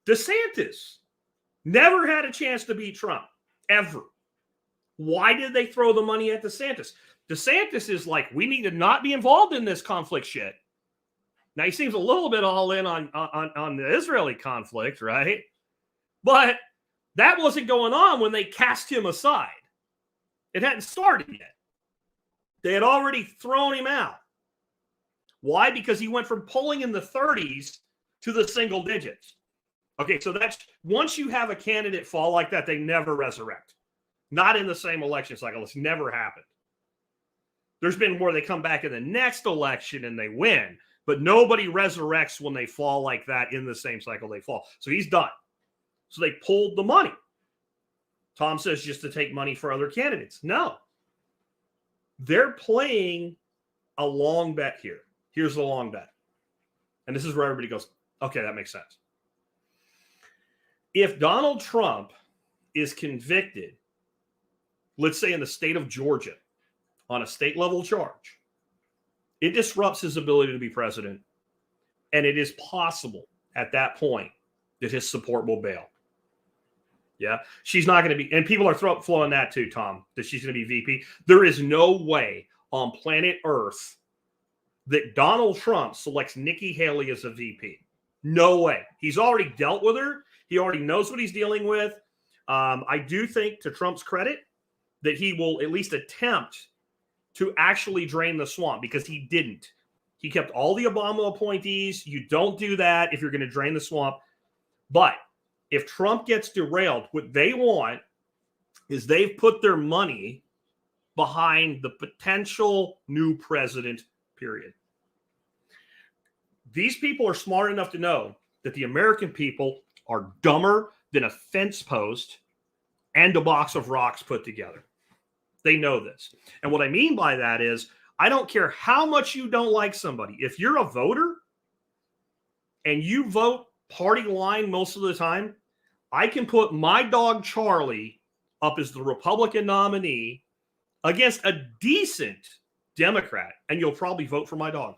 DeSantis never had a chance to beat Trump, ever. Why did they throw the money at DeSantis? DeSantis is like, we need to not be involved in this conflict shit. Now, he seems a little bit all in on the Israeli conflict, right? But that wasn't going on when they cast him aside. It hadn't started yet. They had already thrown him out. Why? Because he went from polling in the 30s to the single digits. Okay, so that's once you have a candidate fall like that, they never resurrect. Not in the same election cycle. It's never happened. There's been where they come back in the next election and they win, but nobody resurrects when they fall like that in the same cycle they fall. So he's done. So they pulled the money. Tom says just to take money for other candidates. No. They're playing a long bet here. Here's the long bet. And this is where everybody goes, okay, that makes sense. If Donald Trump is convicted, let's say in the state of Georgia, on a state level charge, it disrupts his ability to be president. And it is possible at that point that his support will bail. Yeah. She's not going to be, and people are flowing that too, Tom, that she's going to be VP. There is no way on planet Earth that Donald Trump selects Nikki Haley as a VP. No way. He's already dealt with her. He already knows what he's dealing with. I do think, to Trump's credit, that he will at least attempt to actually drain the swamp, because he didn't. He kept all the Obama appointees. You don't do that if you're going to drain the swamp. But if Trump gets derailed, what they want is they've put their money behind the potential new president, period. These people are smart enough to know that the American people are dumber than a fence post and a box of rocks put together. They know this. And what I mean by that is, I don't care how much you don't like somebody. If you're a voter and you vote party line most of the time, I can put my dog Charlie up as the Republican nominee against a decent Democrat, and you'll probably vote for my dog.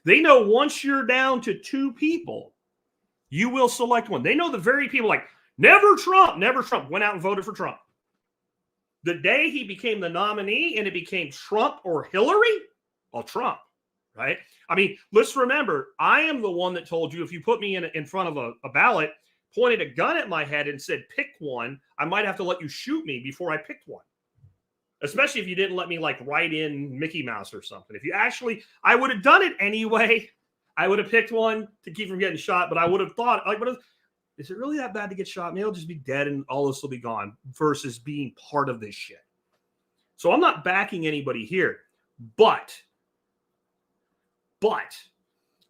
They know once you're down to two people, you will select one. They know the very people like, never Trump, went out and voted for Trump. The day he became the nominee and it became Trump or Hillary, well, Trump, right? I mean, let's remember, I am the one that told you if you put me in front of a ballot, pointed a gun at my head and said, pick one, I might have to let you shoot me before I picked one. Especially if you didn't let me write in Mickey Mouse or something. If you actually, I would have done it anyway. I would have picked one to keep from getting shot, but I would have thought, is it really that bad to get shot? Maybe I'll just be dead and all this will be gone, versus being part of this shit. So I'm not backing anybody here, but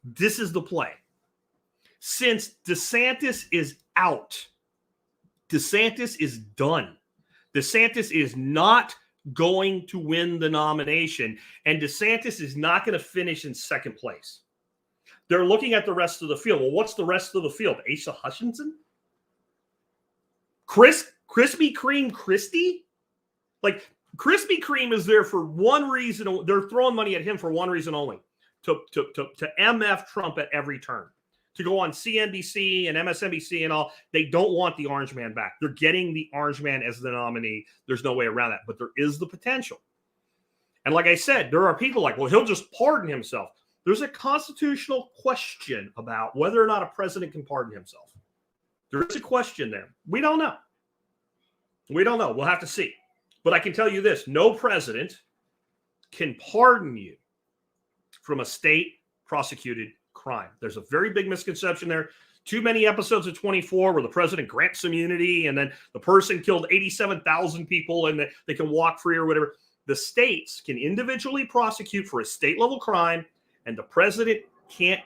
this is the play. Since DeSantis is out, DeSantis is done. DeSantis is not going to win the nomination, and DeSantis is not going to finish in second place. They're looking at the rest of the field. Well, what's the rest of the field? Asa Hutchinson? Krispy Kreme Christie? Krispy Kreme is there for one reason. They're throwing money at him for one reason only, to MF Trump at every turn. To go on CNBC and MSNBC and all. They don't want the orange man back. They're getting the orange man as the nominee. There's no way around that, but there is the potential. And like I said, there are people like, well, he'll just pardon himself. There's a constitutional question about whether or not a president can pardon himself. There is a question there. We don't know. We'll have to see. But I can tell you this, no president can pardon you from a state prosecuted crime. There's a very big misconception there. Too many episodes of 24 where the president grants immunity and then the person killed 87,000 people and they can walk free or whatever. The states can individually prosecute for a state level crime, and the president can't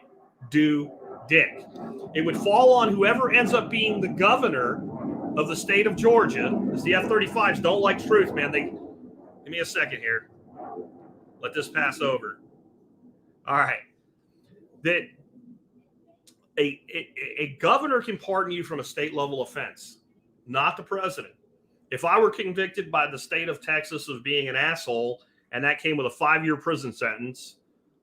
do dick. It would fall on whoever ends up being the governor of the state of Georgia, because the F-35s don't like truth, man. Give me a second here. Let this pass over. All right. That a governor can pardon you from a state level offense, not the president. If I were convicted by the state of Texas of being an asshole, and that came with a 5-year prison sentence,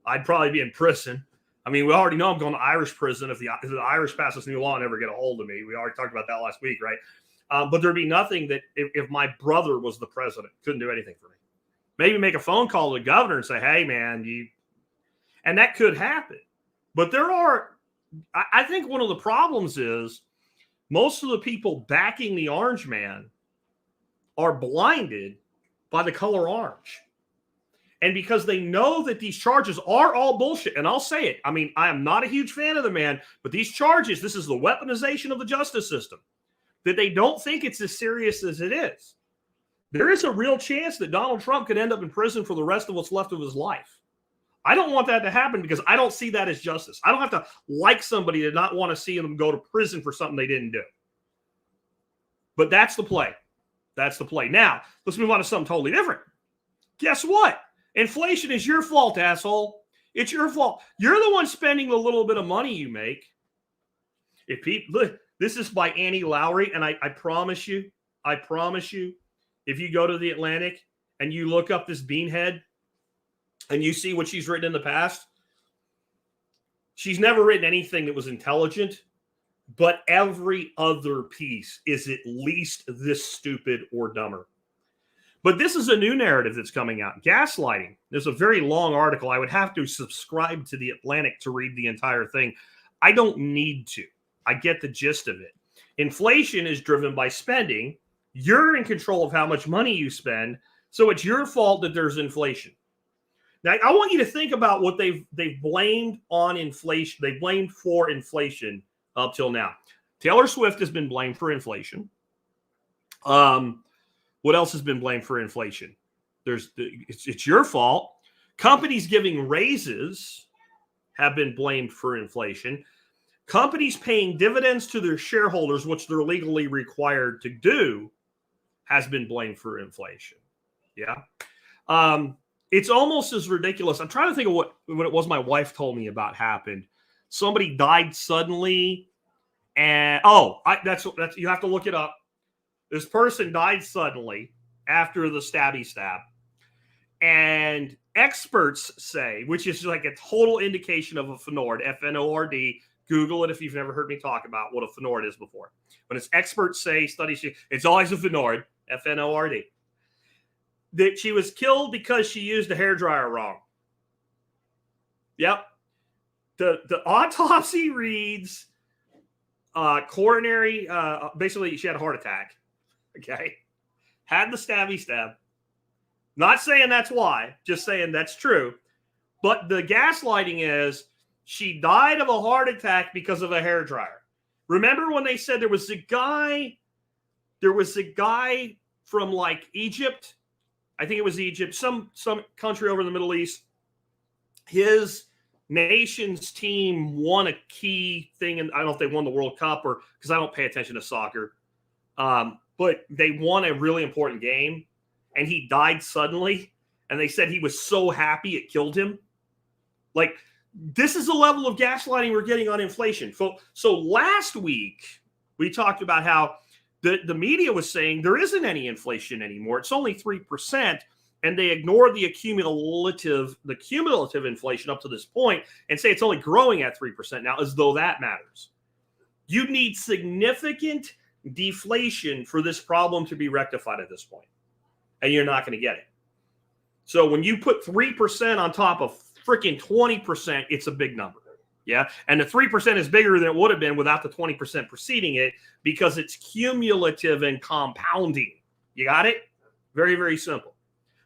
I'd probably be in prison. I mean, we already know I'm going to Irish prison if the Irish pass this new law and never get a hold of me. We already talked about that last week, right? But there'd be nothing that if my brother was the president, couldn't do anything for me. Maybe make a phone call to the governor and say, hey, man, and that could happen. But I think one of the problems is most of the people backing the orange man are blinded by the color orange. And because they know that these charges are all bullshit, and I'll say it. I mean, I am not a huge fan of the man, but these charges, this is the weaponization of the justice system, that they don't think it's as serious as it is. There is a real chance that Donald Trump could end up in prison for the rest of what's left of his life. I don't want that to happen because I don't see that as justice. I don't have to like somebody to not want to see them go to prison for something they didn't do. But that's the play. That's the play. Now, let's move on to something totally different. Guess what? Inflation is your fault, asshole. It's your fault. You're the one spending the little bit of money you make. Look, this is by Annie Lowry, and I promise you, if you go to the Atlantic and you look up this beanhead and you see what she's written in the past, she's never written anything that was intelligent, but every other piece is at least this stupid or dumber. But this is a new narrative that's coming out. Gaslighting. There's a very long article. I would have to subscribe to the Atlantic to read the entire thing. I don't need to. I get the gist of it. Inflation is driven by spending. You're in control of how much money you spend, so it's your fault that there's inflation. Now, I want you to think about what they've blamed on inflation. They blamed for inflation up till now. Taylor Swift has been blamed for inflation. What else has been blamed for inflation? It's your fault. Companies giving raises have been blamed for inflation. Companies paying dividends to their shareholders, which they're legally required to do, has been blamed for inflation. Yeah. It's almost as ridiculous. I'm trying to think of what it was my wife told me about happened. Somebody died suddenly. And that's you have to look it up. This person died suddenly after the stabby stab. And experts say, which is like a total indication of a FNORD, F-N-O-R-D. Google it if you've never heard me talk about what a FNORD is before. When it's experts say, studies, it's always a FNORD, F-N-O-R-D. That she was killed because she used a hairdryer wrong. Yep. The autopsy reads coronary, basically she had a heart attack. Okay. Had the stabby stab. Not saying that's why, just saying that's true. But the gaslighting is she died of a heart attack because of a hairdryer. Remember when they said there was a guy from like Egypt, I think it was Egypt, some country over in the Middle East. His nation's team won a key thing, and I don't know if they won the World Cup or because I don't pay attention to soccer. But they won a really important game, and he died suddenly. And they said he was so happy it killed him. Like, this is the level of gaslighting we're getting on inflation. So last week, we talked about how the media was saying there isn't any inflation anymore. It's only 3%. And they ignore the cumulative inflation up to this point and say it's only growing at 3% now, as though that matters. You need significant deflation for this problem to be rectified at this point, and you're not going to get it. So when you put 3% on top of freaking 20%, it's a big number. Yeah. And the 3% is bigger than it would have been without the 20% preceding it because it's cumulative and compounding. You got it? Very, very simple.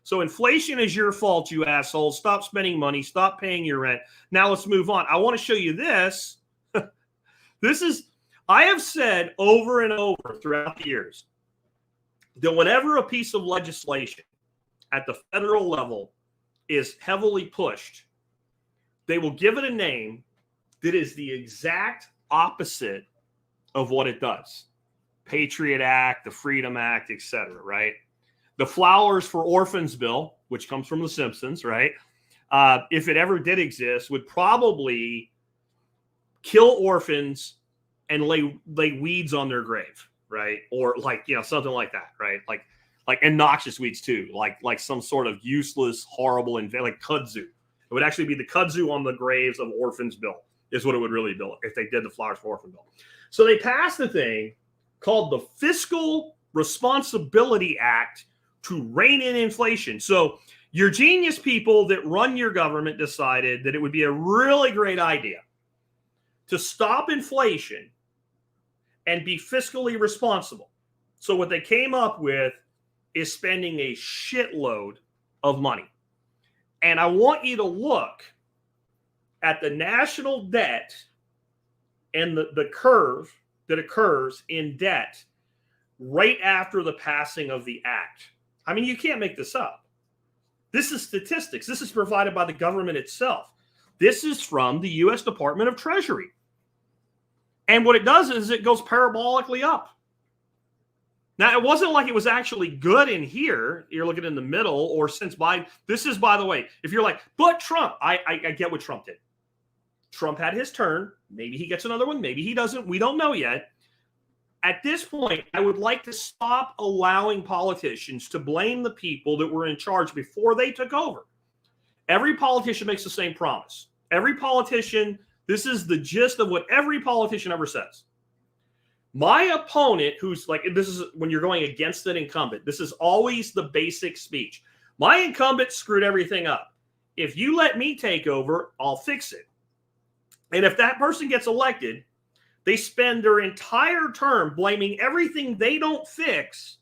So inflation is your fault, you assholes. Stop spending money. Stop paying your rent. Now let's move on. I want to show you this. I have said over and over throughout the years that whenever a piece of legislation at the federal level is heavily pushed, they will give it a name that is the exact opposite of what it does. Patriot Act, the Freedom Act, etc., right? The Flowers for Orphans bill, which comes from The Simpsons, right? If it ever did exist, would probably kill orphans and lay weeds on their grave, right? Or like, something like that, right? Like and noxious weeds too, like some sort of useless, horrible, like kudzu. It would actually be the kudzu on the graves of orphans bill is what it would really be if they did the Flowers for Orphans bill. So they passed a thing called the Fiscal Responsibility Act to rein in inflation. So your genius people that run your government decided that it would be a really great idea to stop inflation and be fiscally responsible. So what they came up with is spending a shitload of money. And I want you to look at the national debt and the curve that occurs in debt right after the passing of the act. I mean, you can't make this up. This is statistics. This is provided by the government itself. This is from the U.S. Department of Treasury. And what it does is it goes parabolically up. Now, it wasn't like it was actually good in here. You're looking in the middle or since Biden. This is, by the way, if you're like, but Trump, I get what Trump did. Trump had his turn. Maybe he gets another one. Maybe he doesn't. We don't know yet. At this point, I would like to stop allowing politicians to blame the people that were in charge before they took over. Every politician makes the same promise. Every politician, this is the gist of what every politician ever says. My opponent, who's like, this is when you're going against an incumbent, this is always the basic speech. My incumbent screwed everything up. If you let me take over, I'll fix it. And if that person gets elected, they spend their entire term blaming everything they don't fix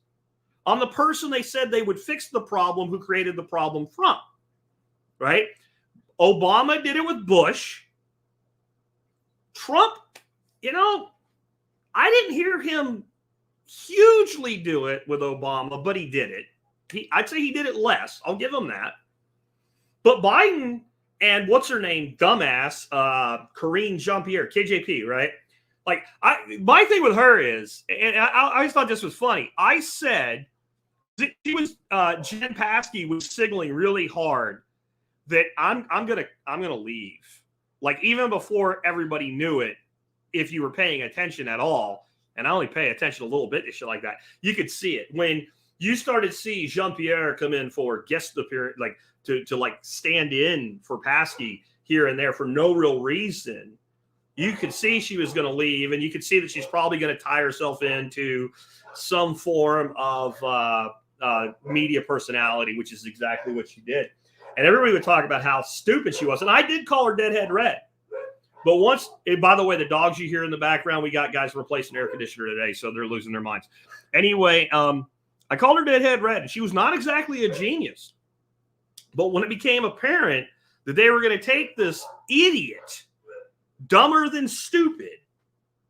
on the person they said they would fix the problem who created the problem from, right? Obama did it with Bush. Trump, I didn't hear him hugely do it with Obama, but he did it. I'd say he did it less. I'll give him that. But Biden and what's her name, dumbass, Karine Jean-Pierre, KJP, right? Like, my thing with her is, and I always thought this was funny. I said that Jen Psaki was signaling really hard that I'm gonna leave. Like, even before everybody knew it, if you were paying attention at all, and I only pay attention a little bit to shit like that, you could see it. When you started to see Jean-Pierre come in for guest appearance, like to like stand in for Psaki here and there for no real reason, you could see she was going to leave, and you could see that she's probably going to tie herself into some form of media personality, which is exactly what she did. And everybody would talk about how stupid she was. And I did call her Deadhead Red. But once, by the way, the dogs you hear in the background, we got guys replacing air conditioner today, so they're losing their minds. Anyway, I called her Deadhead Red, and she was not exactly a genius. But when it became apparent that they were going to take this idiot, dumber than stupid,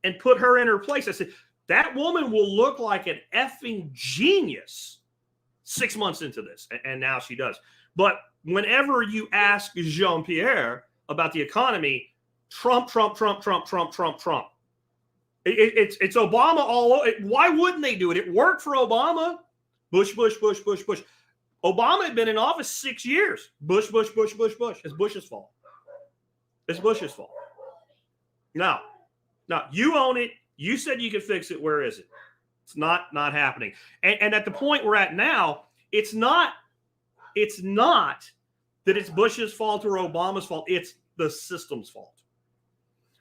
and put her in her place, I said, that woman will look like an effing genius 6 months into this. And now she does. But whenever you ask Jean-Pierre about the economy, Trump. It's Obama all over. Why wouldn't they do it? It worked for Obama. Bush. Obama had been in office 6 years. Bush. It's Bush's fault. It's Bush's fault. No, you own it. You said you could fix it. Where is it? It's not happening. And at the point we're at now, it's not that it's Bush's fault or Obama's fault. It's the system's fault.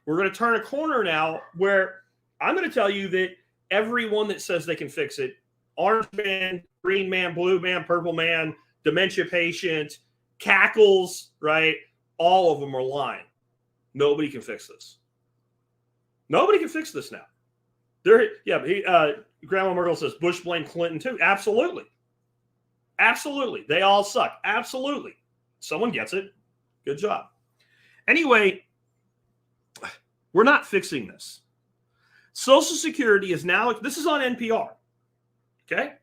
We're going to turn a corner now where I'm going to tell you that everyone that says they can fix it, orange man, green man, blue man, purple man, dementia patient, cackles, right? All of them are lying. Nobody can fix this. Nobody can fix this now. Grandma Merkel says Bush blamed Clinton too. Absolutely. They all suck. Absolutely. Someone gets it. Good job. Anyway, we're not fixing this. Social Security is now, this is on NPR. Okay?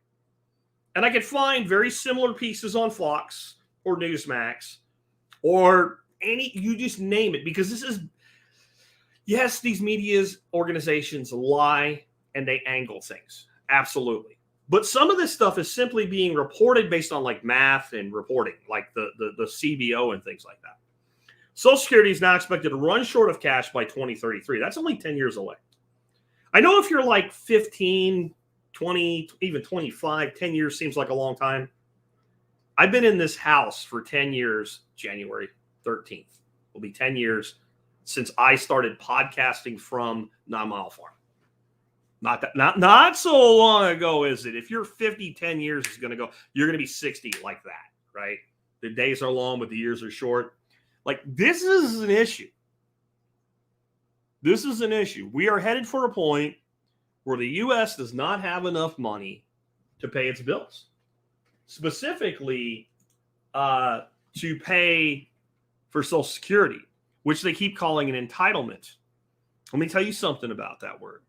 And I could find very similar pieces on Fox or Newsmax or you just name it, because Yes, these media organizations lie and they angle things. Absolutely. But some of this stuff is simply being reported based on like math and reporting, like the CBO and things like that. Social Security is now expected to run short of cash by 2033. That's only 10 years away. I know if you're like 15, 20, even 25, 10 years seems like a long time. I've been in this house for 10 years, January 13th. Will be 10 years since I started podcasting from 9 Mile Farm. Not so long ago, is it? If you're 50, 10 years is going to go, you're going to be 60 like that, right? The days are long, but the years are short. Like, this is an issue. This is an issue. We are headed for a point where the U.S. does not have enough money to pay its bills, specifically to pay for Social Security, which they keep calling an entitlement. Let me tell you something about that word.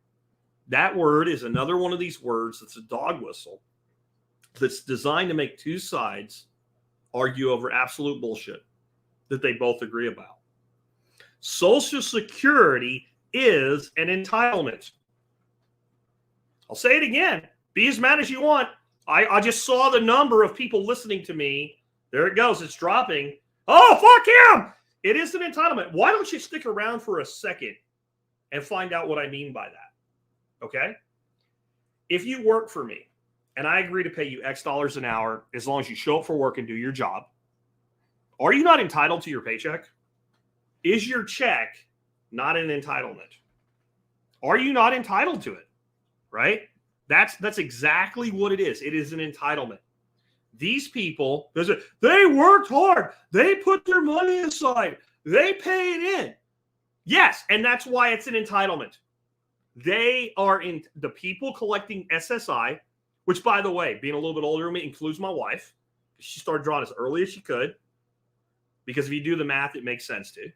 That word is another one of these words that's a dog whistle that's designed to make two sides argue over absolute bullshit that they both agree about. Social Security is an entitlement. I'll say it again. Be as mad as you want. I just saw the number of people listening to me. There it goes. It's dropping. Oh, fuck him. It is an entitlement. Why don't you stick around for a second and find out what I mean by that? Okay? If you work for me and I agree to pay you X dollars an hour as long as you show up for work and do your job, are you not entitled to your paycheck? Is your check not an entitlement? Are you not entitled to it? Right? That's exactly what it is. It is an entitlement. These people, they worked hard. They put their money aside. They paid in. Yes, and that's why it's an entitlement. They are in the people collecting SSI, which, by the way, being a little bit older than me, includes my wife. She started drawing as early as she could, because if you do the math, it makes sense to.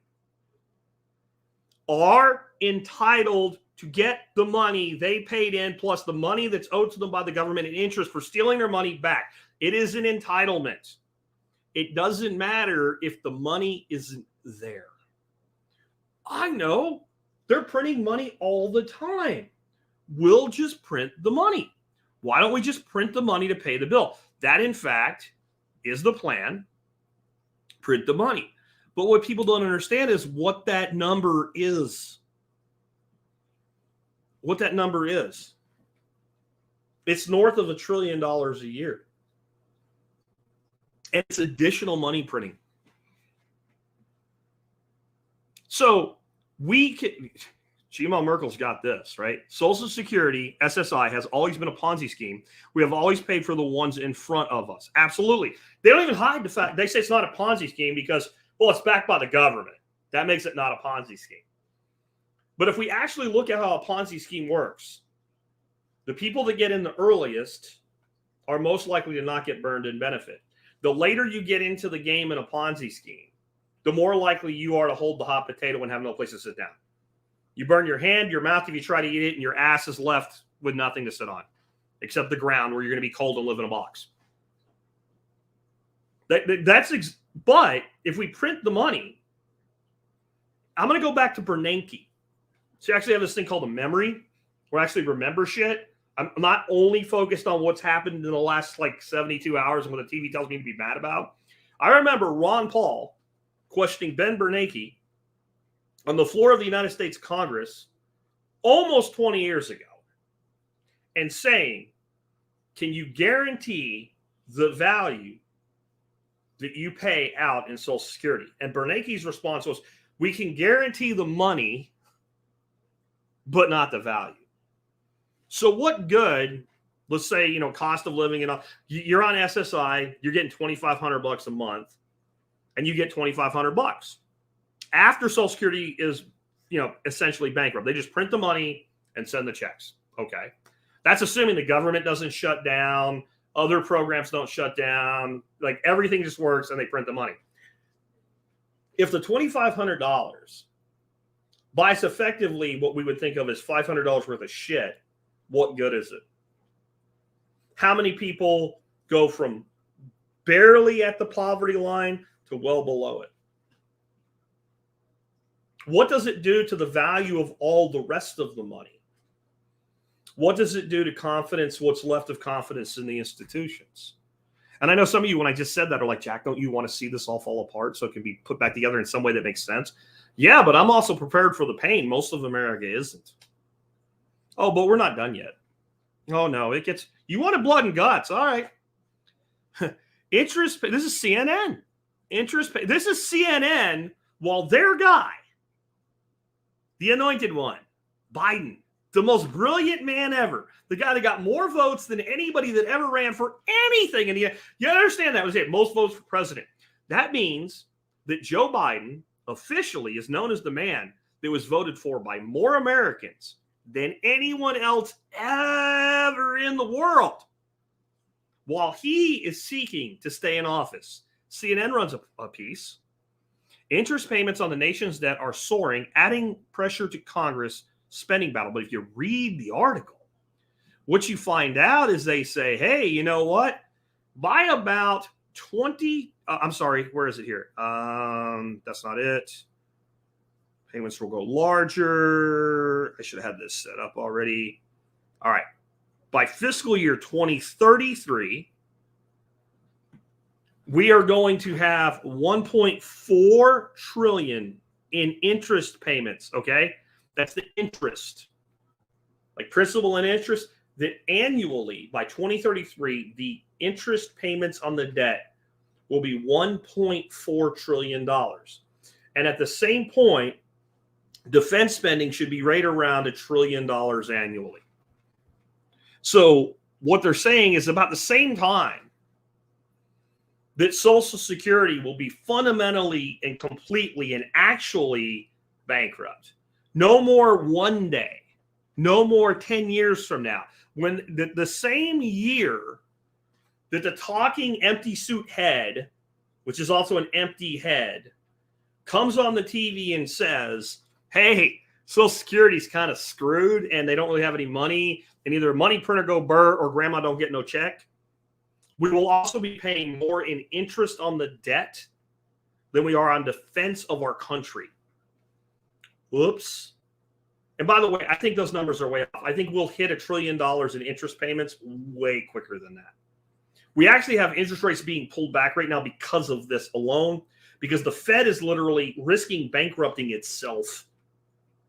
Are entitled to get the money they paid in, plus the money that's owed to them by the government in interest for stealing their money back. It is an entitlement. It doesn't matter if the money isn't there. I know they're printing money all the time. We'll just print the money. Why don't we just print the money to pay the bill? That, in fact, is the plan. Print the money. But what people don't understand is what that number is. What that number is. It's north of $1 trillion a year. And it's additional money printing. So we can, Gmail Merkel's got this, right? Social Security, SSI, has always been a Ponzi scheme. We have always paid for the ones in front of us. Absolutely. They don't even hide the fact. They say it's not a Ponzi scheme because, well, it's backed by the government. That makes it not a Ponzi scheme. But if we actually look at how a Ponzi scheme works, the people that get in the earliest are most likely to not get burned and benefit. The later you get into the game in a Ponzi scheme, the more likely you are to hold the hot potato and have no place to sit down. You burn your hand, your mouth if you try to eat it, and your ass is left with nothing to sit on, except the ground where you're going to be cold and live in a box. But if we print the money, I'm going to go back to Bernanke. So you actually have this thing called a memory, where I actually remember shit. I'm not only focused on what's happened in the last like 72 hours and what the TV tells me to be mad about. I remember Ron Paul questioning Ben Bernanke on the floor of the United States Congress almost 20 years ago and saying, can you guarantee the value that you pay out in Social Security? And Bernanke's response was, we can guarantee the money, but not the value. So what good, let's say, cost of living and all, you're on SSI, you're getting $2,500 a month, and you get $2,500 after Social Security is, essentially bankrupt. They just print the money and send the checks. Okay. That's assuming the government doesn't shut down, other programs don't shut down, like everything just works and they print the money. If the $2,500 buys effectively what we would think of as $500 worth of shit, what good is it? How many people go from barely at the poverty line to well below it? What does it do to the value of all the rest of the money? What does it do to confidence, what's left of confidence in the institutions? And I know some of you, when I just said that, are like, Jack, don't you want to see this all fall apart so it can be put back together in some way that makes sense? Yeah, but I'm also prepared for the pain. Most of America isn't. Oh, but we're not done yet. Oh, no, it gets, you wanted blood and guts. All right. Interest, this is CNN. This is CNN while their guy, the anointed one, Biden, the most brilliant man ever, the guy that got more votes than anybody that ever ran for anything. And you understand that was it, most votes for president. That means that Joe Biden officially is known as the man that was voted for by more Americans than anyone else ever in the world. While he is seeking to stay in office, CNN runs a piece. Interest payments on the nation's debt are soaring, adding pressure to Congress spending battle. But if you read the article, what you find out is they say, hey, you know what? By about 20, I'm sorry, where is it here? That's not it. Payments will go larger. I should have had this set up already. All right. By fiscal year 2033, we are going to have 1.4 trillion in interest payments. Okay. That's the interest, like principal and interest, that annually by 2033, the interest payments on the debt will be $1.4 trillion. And at the same point, defense spending should be right around $1 trillion annually. So what they're saying is about the same time that Social Security will be fundamentally and completely and actually bankrupt. No more one day, no more 10 years from now. When the same year that the talking empty suit head, which is also an empty head, comes on the TV and says, hey, Social Security's kind of screwed and they don't really have any money, and either money printer go burr or grandma don't get no check. We will also be paying more in interest on the debt than we are on defense of our country. Whoops. And by the way, I think those numbers are way off. I think we'll hit $1 trillion in interest payments way quicker than that. We actually have interest rates being pulled back right now because of this alone, because the Fed is literally risking bankrupting itself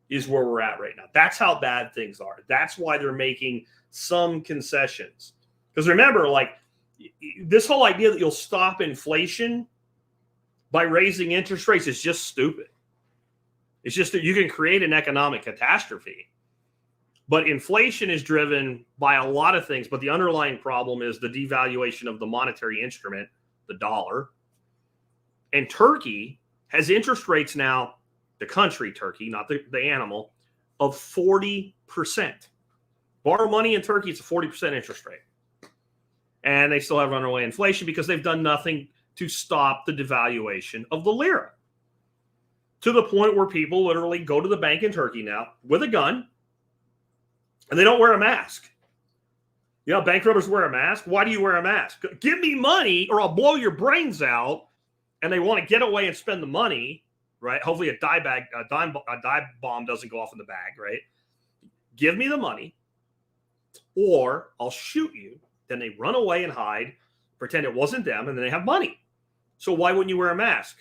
is where we're at right now. That's how bad things are. That's why they're making some concessions. Because remember, like, this whole idea that you'll stop inflation by raising interest rates is just stupid. It's just that you can create an economic catastrophe. But inflation is driven by a lot of things. But the underlying problem is the devaluation of the monetary instrument, the dollar. And Turkey has interest rates now, the country Turkey, not the animal, of 40%. Borrow money in Turkey, it's a 40% interest rate. And they still have runaway inflation because they've done nothing to stop the devaluation of the lira. To the point where people literally go to the bank in Turkey now with a gun and they don't wear a mask. You know, bank robbers wear a mask. Why do you wear a mask? Give me money or I'll blow your brains out. And they want to get away and spend the money, right? Hopefully a dime bomb doesn't go off in the bag, right? Give me the money or I'll shoot you. Then they run away and hide, pretend it wasn't them, and then they have money. So why wouldn't you wear a mask?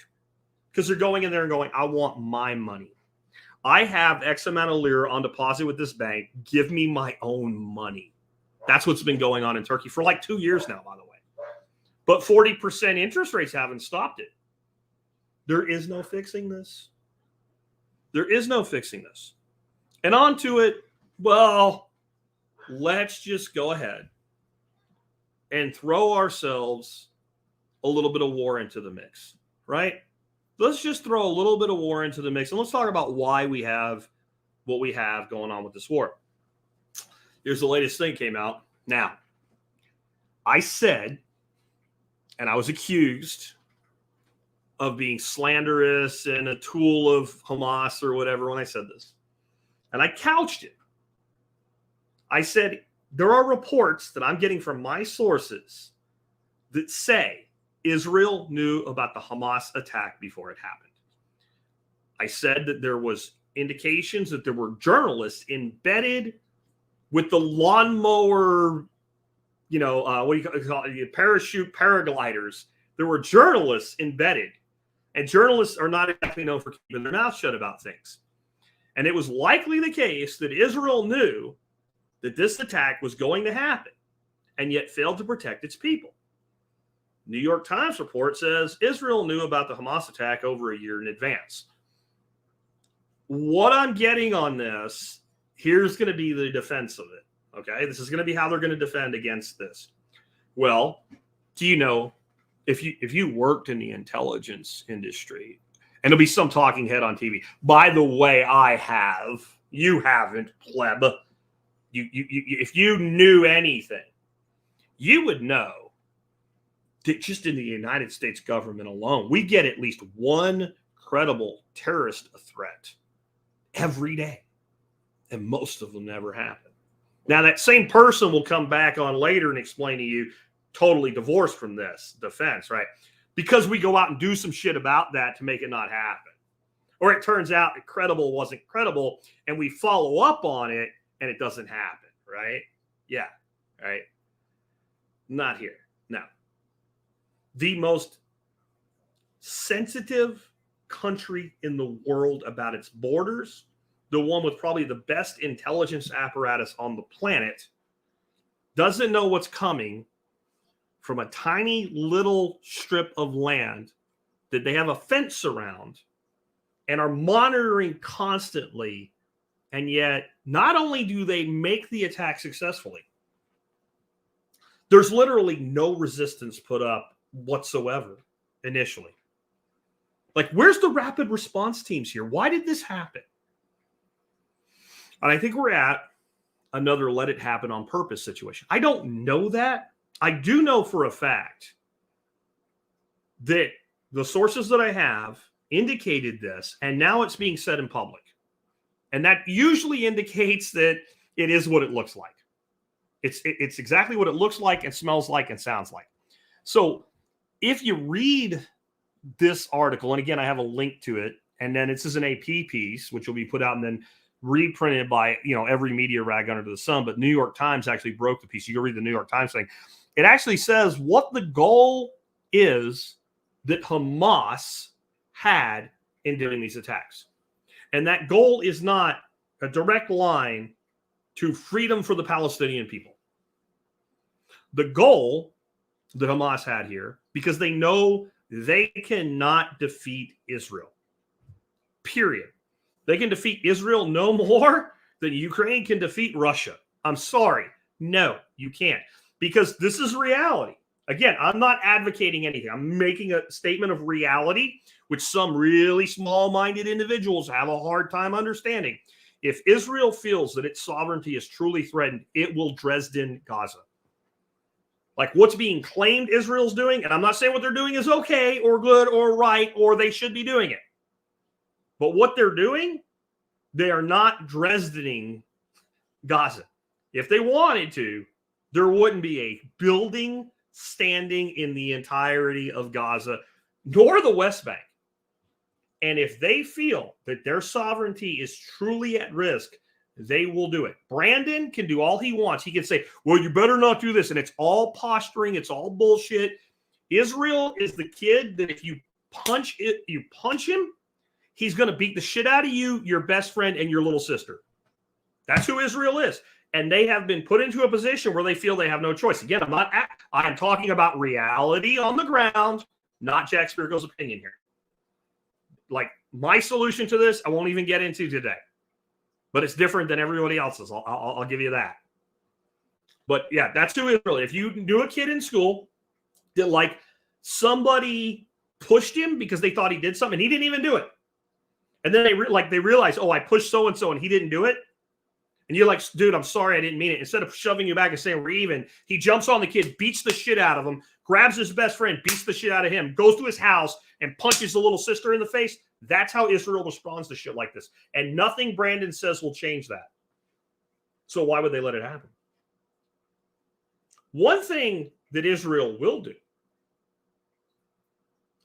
Because they're going in there and going, I want my money. I have X amount of lira on deposit with this bank. Give me my own money. That's what's been going on in Turkey for like 2 years now, by the way. But 40% interest rates haven't stopped it. There is no fixing this. There is no fixing this. And on to it, well, let's just go ahead and throw ourselves a little bit of war into the mix, right? Let's just throw a little bit of war into the mix, and let's talk about why we have what we have going on with this war. Here's the latest thing came out. Now, I said, and I was accused of being slanderous and a tool of Hamas or whatever when I said this. And I couched it. I said, there are reports that I'm getting from my sources that say Israel knew about the Hamas attack before it happened. I said that there was indications that there were journalists embedded with the lawnmower, what do you call it, parachute paragliders. There were journalists embedded, and journalists are not exactly known for keeping their mouth shut about things. And it was likely the case that Israel knew that this attack was going to happen and yet failed to protect its people. New York Times report says Israel knew about the Hamas attack over a year in advance. What I'm getting on this, here's going to be the defense of it. Okay, this is going to be how they're going to defend against this. Well, do you know, if you worked in the intelligence industry, and there'll be some talking head on TV. By the way, I have. You haven't, pleb. If you knew anything, you would know that just in the United States government alone, we get at least one credible terrorist threat every day, and most of them never happen. Now, that same person will come back on later and explain to you, totally divorced from this defense, right? Because we go out and do some shit about that to make it not happen. Or it turns out that credible wasn't credible, and we follow up on it, and it doesn't happen, right? Yeah, right? Not here. No. The most sensitive country in the world about its borders, the one with probably the best intelligence apparatus on the planet, doesn't know what's coming from a tiny little strip of land that they have a fence around and are monitoring constantly. And yet, not only do they make the attack successfully, there's literally no resistance put up whatsoever initially. Like, where's the rapid response teams here? Why did this happen? And I think we're at another let it happen on purpose situation. I don't know that. I do know for a fact that the sources that I have indicated this, and now it's being said in public. And that usually indicates that it is what it looks like. It's exactly what it looks like and smells like and sounds like. So if you read this article, and again, I have a link to it, and then this is an AP piece, which will be put out and then reprinted by, every media rag under the sun. But New York Times actually broke the piece. You go read the New York Times thing. It actually says what the goal is that Hamas had in doing these attacks. And that goal is not a direct line to freedom for the Palestinian people. The goal that Hamas had here, because they know they cannot defeat Israel, period. They can defeat Israel no more than Ukraine can defeat Russia. I'm sorry. No, you can't. Because this is reality. Again, I'm not advocating anything. I'm making a statement of reality, which some really small-minded individuals have a hard time understanding. If Israel feels that its sovereignty is truly threatened, it will Dresden Gaza. Like what's being claimed Israel's doing, and I'm not saying what they're doing is okay or good or right or they should be doing it. But what they're doing, they are not Dresdening Gaza. If they wanted to, there wouldn't be a building standing in the entirety of Gaza, nor the West Bank. And if they feel that their sovereignty is truly at risk, they will do it. Brandon can do all he wants. He can say, well, you better not do this. And it's all posturing. It's all bullshit. Israel is the kid that if you punch him, he's going to beat the shit out of you, your best friend, and your little sister. That's who Israel is. And they have been put into a position where they feel they have no choice. Again, I'm talking about reality on the ground, not Jack Spirko's opinion here. Like my solution to this, I won't even get into today, but it's different than everybody else's. I'll give you that. But yeah, that's who Israel. If you knew a kid in school that like somebody pushed him because they thought he did something, and he didn't even do it, and then they realize, oh, I pushed so and so and he didn't do it. And you're like, dude, I'm sorry, I didn't mean it. Instead of shoving you back and saying we're even, he jumps on the kid, beats the shit out of him, grabs his best friend, beats the shit out of him, goes to his house and punches the little sister in the face. That's how Israel responds to shit like this. And nothing Brandon says will change that. So why would they let it happen? One thing that Israel will do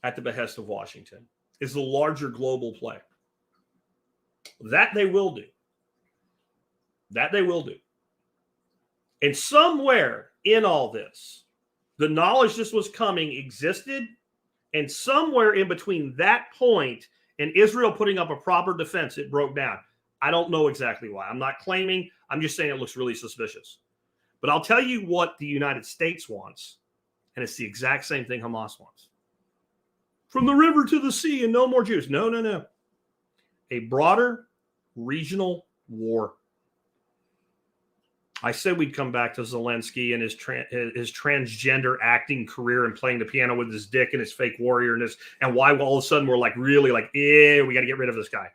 at the behest of Washington is the larger global play. That they will do. That they will do. And somewhere in all this, the knowledge this was coming existed. And somewhere in between that point and Israel putting up a proper defense, it broke down. I don't know exactly why. I'm not claiming. I'm just saying it looks really suspicious. But I'll tell you what the United States wants. And it's the exact same thing Hamas wants. From the river to the sea and no more Jews. No, no, no. A broader regional war. I said we'd come back to Zelensky and his transgender acting career and playing the piano with his dick and his fake warriorness, and why all of a sudden we're like really like, we got to get rid of this guy.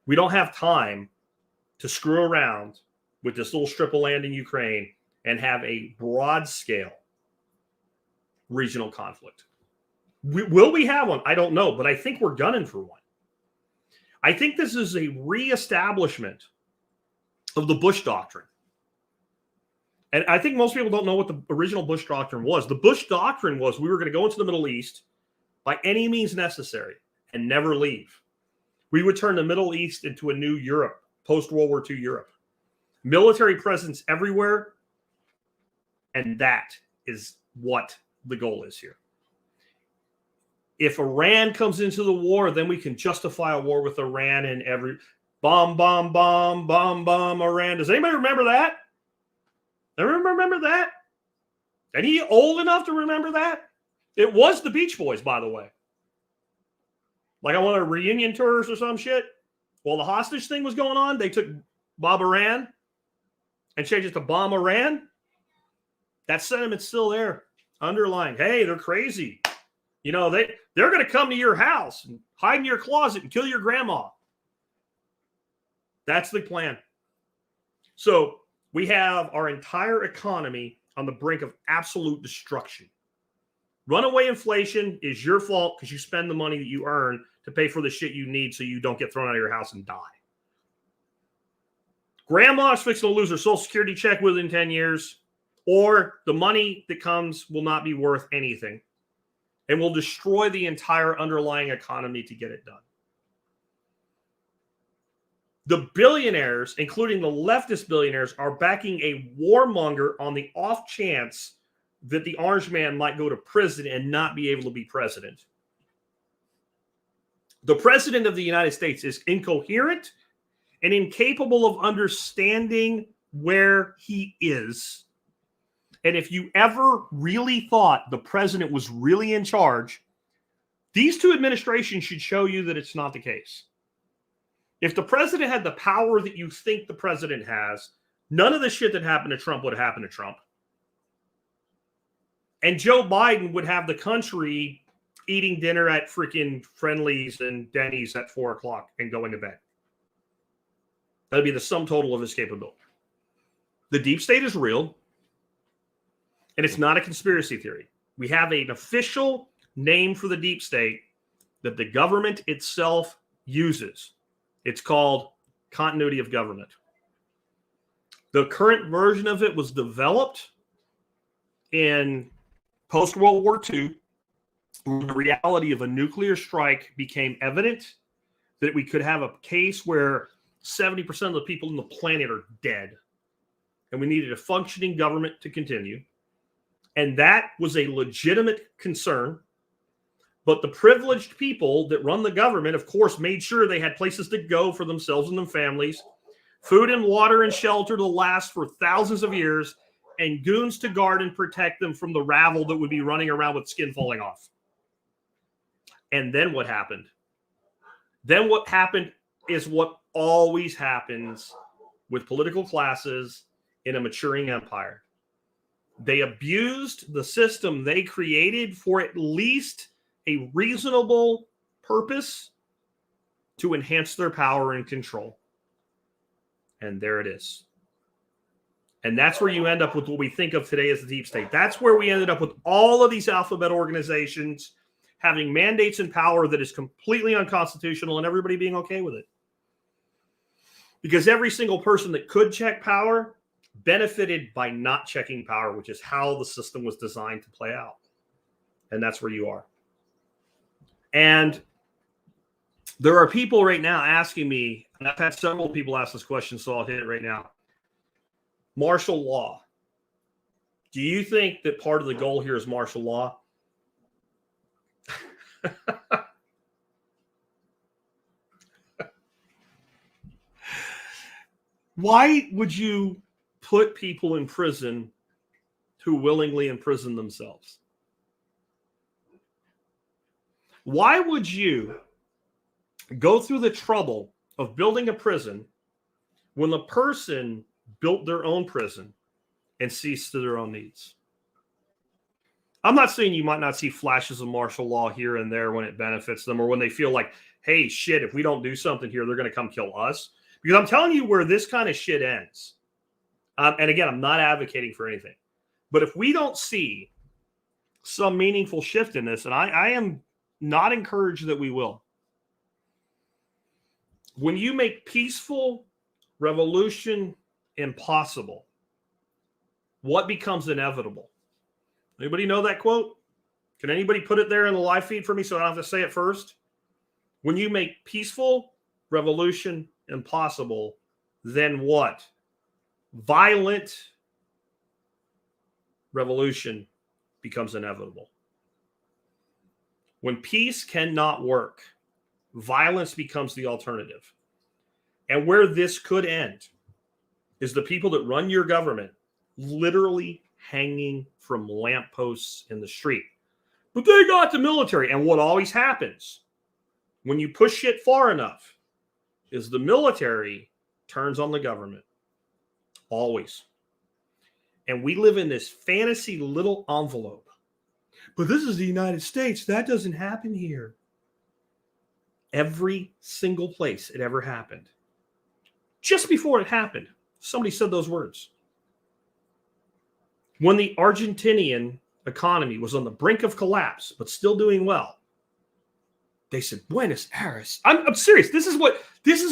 We don't have time to screw around with this little strip of land in Ukraine and have a broad scale regional conflict. Will we have one? I don't know, but I think we're gunning for one. I think this is a reestablishment of the Bush Doctrine. And I think most people don't know what the original Bush Doctrine was. The Bush Doctrine was we were going to go into the Middle East by any means necessary and never leave. We would turn the Middle East into a new Europe, post-World War II Europe. Military presence everywhere, and that is what the goal is here. If Iran comes into the war, then we can justify a war with Iran and every bomb, bomb, bomb, bomb, bomb, Iran. Does anybody remember that? Everyone remember that? Any old enough to remember that? It was the Beach Boys, by the way. Like on one of the reunion tours or some shit. While the hostage thing was going on, they took Bob Iran and changed it to Bomb Iran. That sentiment's still there, underlying. Hey, they're crazy. You know, they're going to come to your house and hide in your closet and kill your grandma. That's the plan. So we have our entire economy on the brink of absolute destruction. Runaway inflation is your fault because you spend the money that you earn to pay for the shit you need so you don't get thrown out of your house and die. Grandma's fixing to lose her Social Security check within 10 years, or the money that comes will not be worth anything and will destroy the entire underlying economy to get it done. The billionaires, including the leftist billionaires, are backing a warmonger on the off chance that the orange man might go to prison and not be able to be president. The president of the United States is incoherent and incapable of understanding where he is. And if you ever really thought the president was really in charge, these two administrations should show you that it's not the case. If the president had the power that you think the president has, none of the shit that happened to Trump would have happened to Trump. And Joe Biden would have the country eating dinner at freaking Friendly's and Denny's at 4 o'clock and going to bed. That'd be the sum total of his capability. The deep state is real, and it's not a conspiracy theory. We have an official name for the deep state that the government itself uses. It's called continuity of government. The current version of it was developed in post-World War II. The reality of a nuclear strike became evident that we could have a case where 70% of the people on the planet are dead. And we needed a functioning government to continue. And that was a legitimate concern. But the privileged people that run the government, of course, made sure they had places to go for themselves and their families, food and water and shelter to last for thousands of years, and goons to guard and protect them from the rabble that would be running around with skin falling off. And then what happened? Then what happened is what always happens with political classes in a maturing empire. They abused the system they created for at least a reasonable purpose to enhance their power and control. And there it is. And that's where you end up with what we think of today as the deep state. That's where we ended up with all of these alphabet organizations having mandates and power that is completely unconstitutional and everybody being okay with it. Because every single person that could check power benefited by not checking power, which is how the system was designed to play out. And that's where you are. And There are people right now asking me, and I've had several people ask this question, so I'll hit it right now. Martial law. Do you think that part of the goal here is martial law? Why would you put people in prison who willingly imprison themselves? Why would you go through the trouble of building a prison when the person built their own prison and ceased to their own needs? I'm not saying you might not see flashes of martial law here and there when it benefits them, or when they feel like, hey, shit, if we don't do something here, they're going to come kill us. Because I'm telling you where this kind of shit ends. And again, I'm not advocating for anything. But if we don't see some meaningful shift in this, and I am not encouraged that we will, when you make peaceful revolution impossible, what becomes inevitable? Anybody know that quote? Can anybody put it there in the live feed for me so I don't have to say it first? When you make peaceful revolution impossible, then what? Violent revolution becomes inevitable. When peace cannot work, violence becomes the alternative. And where this could end is the people that run your government literally hanging from lampposts in the street. But they got the military. And what always happens when you push shit far enough is the military turns on the government. Always. And we live in this fantasy little envelope. But this is the United States. That doesn't happen here. Every single place it ever happened. Just before it happened, somebody said those words. When the Argentinian economy was on the brink of collapse, but still doing well, they said, Buenos Aires. I'm serious. This is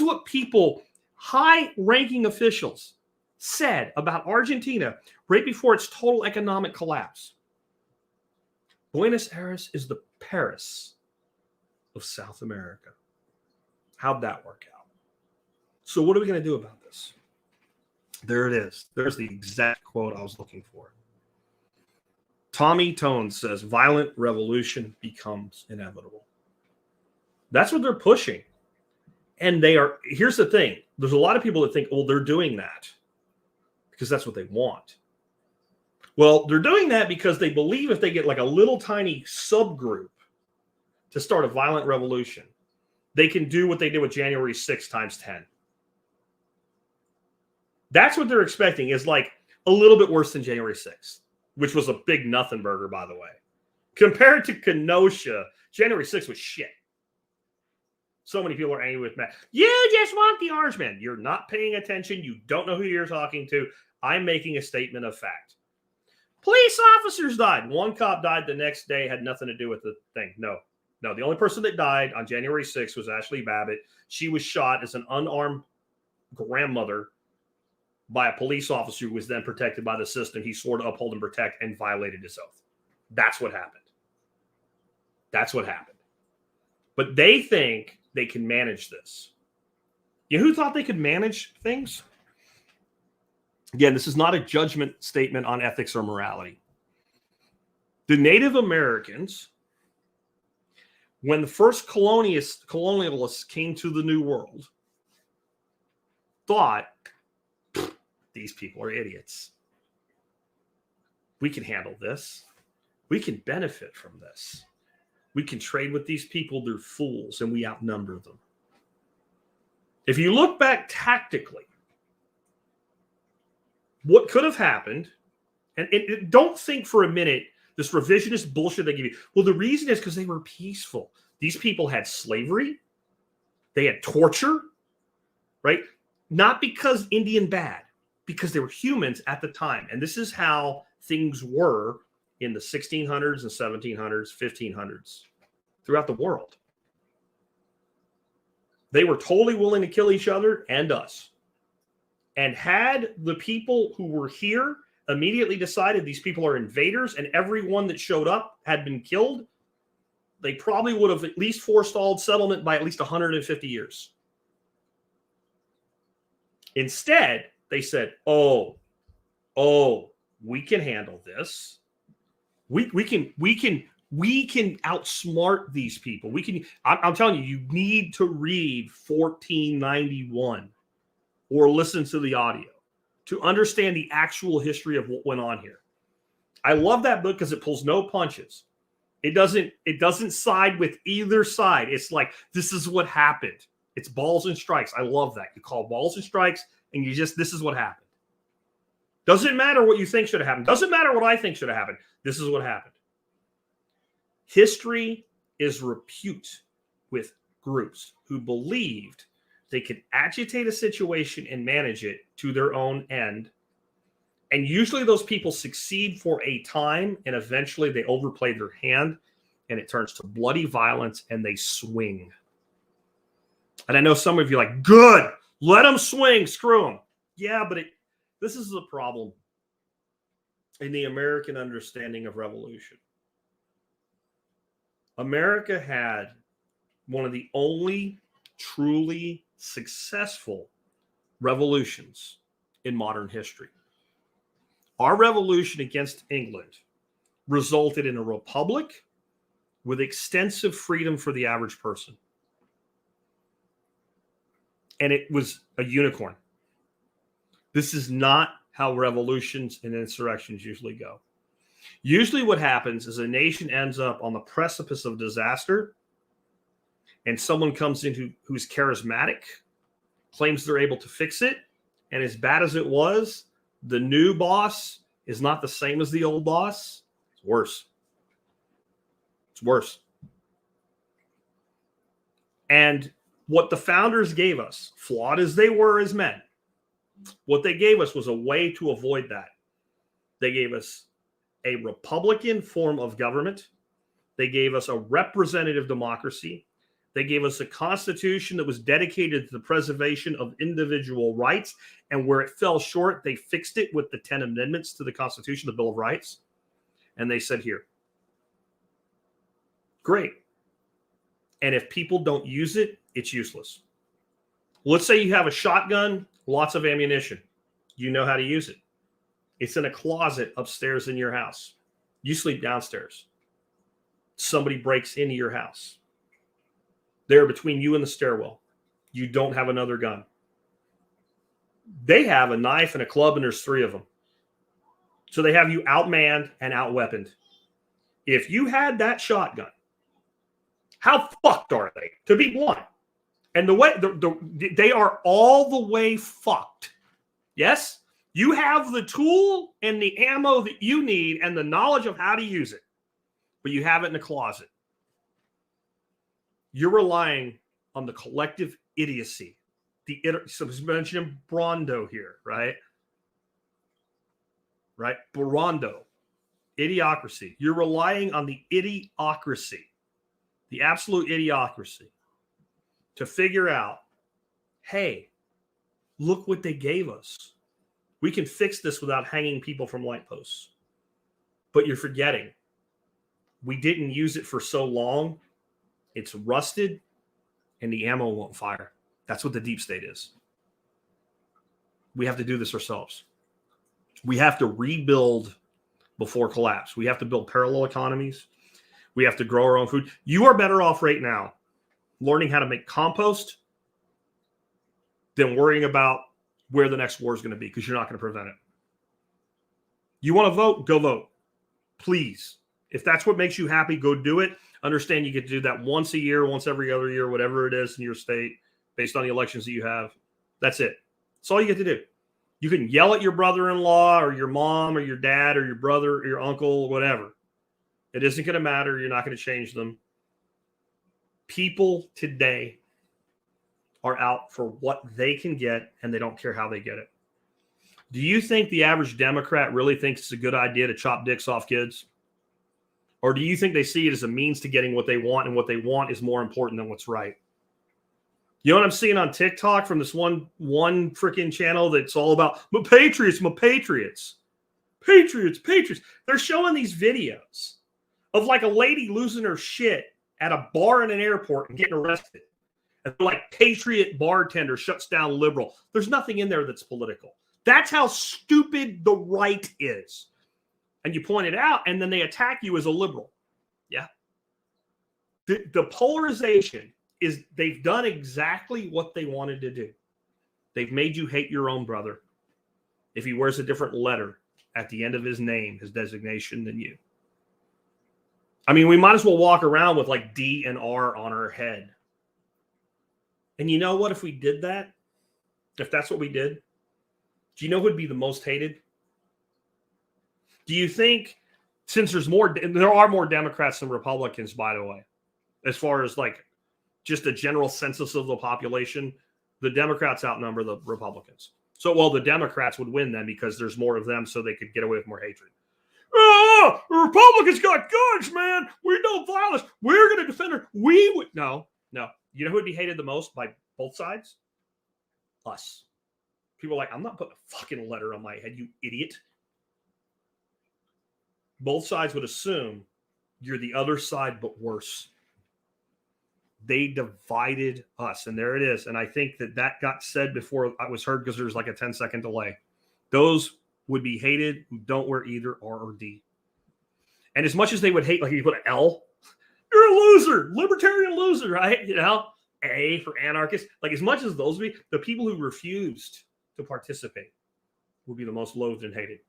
what people, high-ranking officials, said about Argentina right before its total economic collapse. Buenos Aires is the Paris of South America. How'd that work out? So what are we going to do about this? There it is. There's the exact quote I was looking for. Tommy Tone says, violent revolution becomes inevitable. That's what they're pushing. And they are, here's the thing. There's a lot of people that think, well, they're doing that because that's what they want. Well, they're doing that because they believe if they get like a little tiny subgroup to start a violent revolution, they can do what they did with January 6th times 10. That's what they're expecting, is like a little bit worse than January 6th, which was a big nothing burger, by the way. Compared to Kenosha, January 6th was shit. So many people are angry with Matt. You just want the orange man. You're not paying attention. You don't know who you're talking to. I'm making a statement of fact. Police officers died. One cop died the next day, had nothing to do with the thing. No. The only person that died on January 6th was Ashley Babbitt. She was shot as an unarmed grandmother by a police officer who was then protected by the system he swore to uphold and protect, and violated his oath. That's what happened. But they think they can manage this. You know who thought they could manage things? Again, this is not a judgment statement on ethics or morality. The Native Americans, when the first colonialists came to the New World, thought, these people are idiots. We can handle this. We can benefit from this. We can trade with these people. They're fools, and we outnumber them. If you look back tactically, what could have happened, and don't think for a minute this revisionist bullshit they give you. Well, the reason is because they were peaceful. These people had slavery. They had torture, right? Not because Indian bad, because they were humans at the time. And this is how things were in the 1600s and 1700s, 1500s, throughout the world. They were totally willing to kill each other and us. And had the people who were here immediately decided these people are invaders and everyone that showed up had been killed, they probably would have at least forestalled settlement by at least 150 years. Instead, they said, oh, we can handle this. We can outsmart these people. I'm telling you, you need to read 1491 or listen to the audio to understand the actual history of what went on here. I love that book because it pulls no punches. It doesn't side with either side. It's like, this is what happened. It's balls and strikes. I love that. You call balls and strikes and this is what happened. Doesn't matter what you think should have happened. Doesn't matter what I think should have happened. This is what happened. History is replete with groups who believed they could agitate a situation and manage it to their own end. And usually those people succeed for a time, and eventually they overplay their hand, and it turns to bloody violence, and they swing. And I know some of you are like, good, let them swing, screw them. Yeah, but this is the problem in the American understanding of revolution. America had one of the only truly successful revolutions in modern history. Our revolution against England resulted in a republic with extensive freedom for the average person. And it was a unicorn. This is not how revolutions and insurrections usually go. Usually what happens is a nation ends up on the precipice of disaster, and someone comes in who's charismatic, claims they're able to fix it, and as bad as it was, the new boss is not the same as the old boss. It's worse. It's worse. And what the founders gave us, flawed as they were as men, what they gave us was a way to avoid that. They gave us a Republican form of government. They gave us a representative democracy. They gave us a constitution that was dedicated to the preservation of individual rights. And where it fell short, they fixed it with the 10 amendments to the Constitution, the Bill of Rights. And they said, here, great. And if people don't use it, it's useless. Let's say you have a shotgun, lots of ammunition. You know how to use it. It's in a closet upstairs in your house. You sleep downstairs. Somebody breaks into your house. They're between you and the stairwell. You don't have another gun. They have a knife and a club, and there's 3 of them. So they have you outmanned and outweaponed. If you had that shotgun, how fucked are they? To be blunt. And the way they are all the way fucked. Yes? You have the tool and the ammo that you need and the knowledge of how to use it, but you have it in a closet. You're relying on the collective idiocy. So it's mentioning Brondo here, right? Right? Brondo. Idiocracy. You're relying on the idiocracy, the absolute idiocracy, to figure out, hey, look what they gave us. We can fix this without hanging people from light posts. But you're forgetting, we didn't use it for so long. It's rusted, and the ammo won't fire. That's what the deep state is. We have to do this ourselves. We have to rebuild before collapse. We have to build parallel economies. We have to grow our own food. You are better off right now learning how to make compost than worrying about where the next war is going to be, because you're not going to prevent it. You want to vote? Go vote. Please. If that's what makes you happy, go do it. Understand you get to do that once a year, once every other year, whatever it is in your state, based on the elections that you have. That's it. That's all you get to do. You can yell at your brother-in-law or your mom or your dad or your brother or your uncle, whatever. It isn't going to matter. You're not going to change them. People today are out for what they can get, and they don't care how they get it. Do you think the average Democrat really thinks it's a good idea to chop dicks off kids? Or do you think they see it as a means to getting what they want, and what they want is more important than what's right? You know what I'm seeing on TikTok from this one freaking channel that's all about my patriots. Patriots. They're showing these videos of like a lady losing her shit at a bar in an airport and getting arrested. And like patriot bartender shuts down liberal. There's nothing in there that's political. That's how stupid the right is. And you point it out, and then they attack you as a liberal. Yeah. The polarization is they've done exactly what they wanted to do. They've made you hate your own brother if he wears a different letter at the end of his name, his designation, than you. I mean, we might as well walk around with like D and R on our head. And you know what? If we did that, if that's what we did, do you know who would be the most hated? Do you think, since there are more Democrats than Republicans, by the way, as far as like just a general census of the population, the Democrats outnumber the Republicans. So, well, the Democrats would win then because there's more of them, so they could get away with more hatred. Oh, the Republicans got guns, man. We know violence. We're going to defend her. We would. No. You know who would be hated the most by both sides? Us. People are like, I'm not putting a fucking letter on my head, you idiot. Both sides would assume you're the other side, but worse. They divided us, and there it is. And I think that got said before I was heard because there's like a 10-second delay. Those would be hated who don't wear either R or D. And as much as they would hate, like if you put an L, you're a loser, libertarian loser, right? You know, A for anarchist. Like as much as those would be, the people who refused to participate will be the most loathed and hated.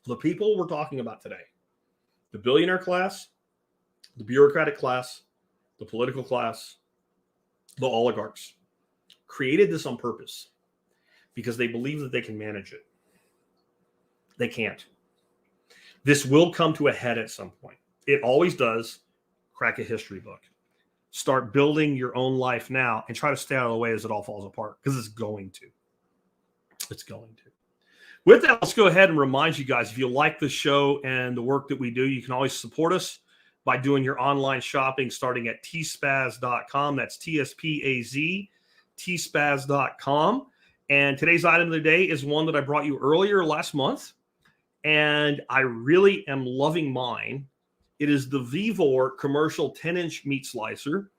The people we're talking about today, the billionaire class, the bureaucratic class, the political class, the oligarchs, created this on purpose because they believe that they can manage it. They can't. This will come to a head at some point. It always does. Crack a history book. Start building your own life now and try to stay out of the way as it all falls apart because it's going to. It's going to. With that, let's go ahead and remind you guys, if you like the show and the work that we do, you can always support us by doing your online shopping starting at tspaz.com. That's T-S-P-A-Z, tspaz.com. And today's item of the day is one that I brought you earlier last month, and I really am loving mine. It is the Vivor commercial 10-inch meat slicer,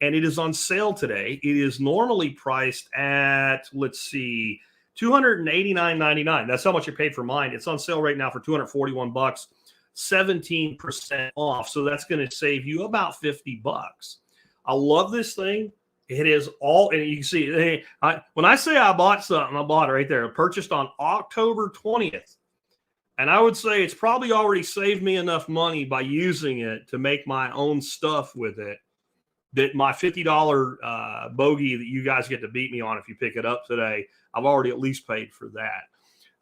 and it is on sale today. It is normally priced at, let's see, $289.99. That's how much you paid for mine. It's on sale right now for $241, 17% off. So that's going to save you about $50. I love this thing. It is all, and you can see, when I say I bought something, I bought it right there. Purchased on October 20th. And I would say it's probably already saved me enough money by using it to make my own stuff with it that my $50 bogey that you guys get to beat me on if you pick it up today, I've already at least paid for that.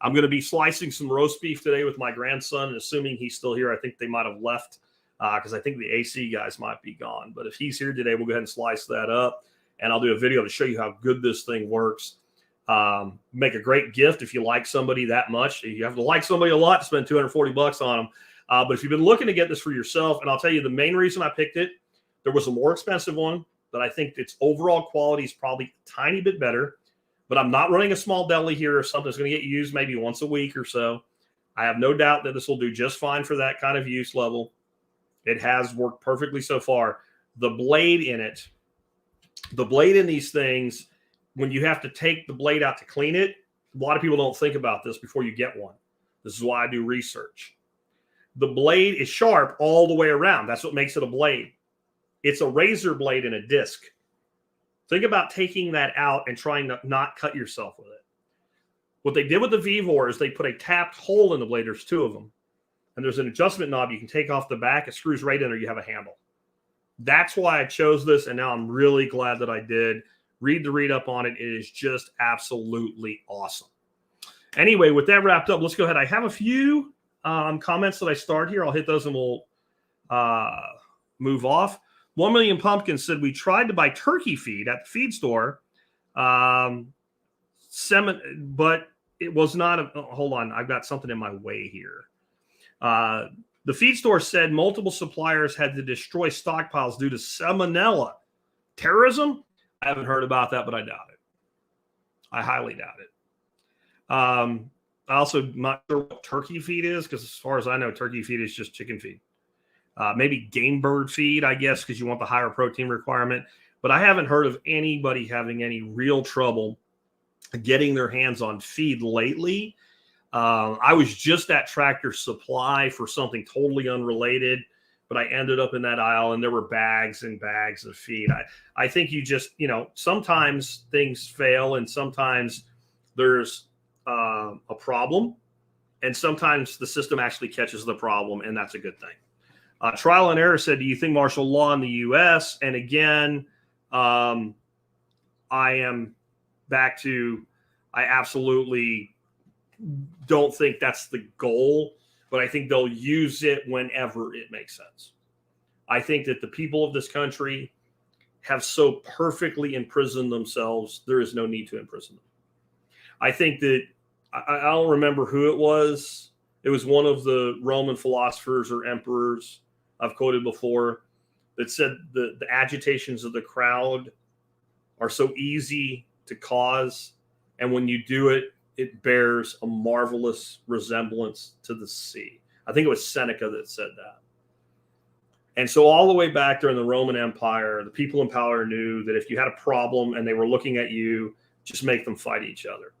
I'm going to be slicing some roast beef today with my grandson, and assuming he's still here, I think they might have left because I think the AC guys might be gone. But if he's here today, we'll go ahead and slice that up, and I'll do a video to show you how good this thing works. Make a great gift if you like somebody that much. You have to like somebody a lot to spend $240 on them. But if you've been looking to get this for yourself, and I'll tell you the main reason I picked it, there was a more expensive one, but I think its overall quality is probably a tiny bit better. But I'm not running a small deli here or something that's going to get used maybe once a week or so. I have no doubt that this will do just fine for that kind of use level. It has worked perfectly so far. The blade in these things, when you have to take the blade out to clean it, a lot of people don't think about this before you get one. This is why I do research. The blade is sharp all the way around. That's what makes it a blade. It's a razor blade in a disc. Think about taking that out and trying to not cut yourself with it. What they did with the Vivor is they put a tapped hole in the blade. There's two of them. And there's an adjustment knob you can take off the back. It screws right in there. You have a handle. That's why I chose this, and now I'm really glad that I did. Read the read-up on it. It is just absolutely awesome. Anyway, with that wrapped up, let's go ahead. I have a few comments that I start here. I'll hit those and we'll move off. 1 Million Pumpkins said, we tried to buy turkey feed at the feed store, but it was not hold on. I've got something in my way here. The feed store said multiple suppliers had to destroy stockpiles due to salmonella. Terrorism? I haven't heard about that, but I doubt it. I highly doubt it. I also not sure what turkey feed is, because as far as I know, turkey feed is just chicken feed. maybe game bird feed, I guess, because you want the higher protein requirement. But I haven't heard of anybody having any real trouble getting their hands on feed lately. I was just at Tractor Supply for something totally unrelated, but I ended up in that aisle and there were bags and bags of feed. I think you just, sometimes things fail and sometimes there's a problem and sometimes the system actually catches the problem, and that's a good thing. Trial and Error said, do you think martial law in the U.S.? And again, I am back to, I absolutely don't think that's the goal, but I think they'll use it whenever it makes sense. I think that the people of this country have so perfectly imprisoned themselves, there is no need to imprison them. I think that, I don't remember who it was. It was one of the Roman philosophers or emperors I've quoted before that said the agitations of the crowd are so easy to cause, and when you do it, it bears a marvelous resemblance to the sea. I think it was Seneca that said that. And so all the way back during the Roman Empire, the people in power knew that if you had a problem and they were looking at you, just make them fight each other.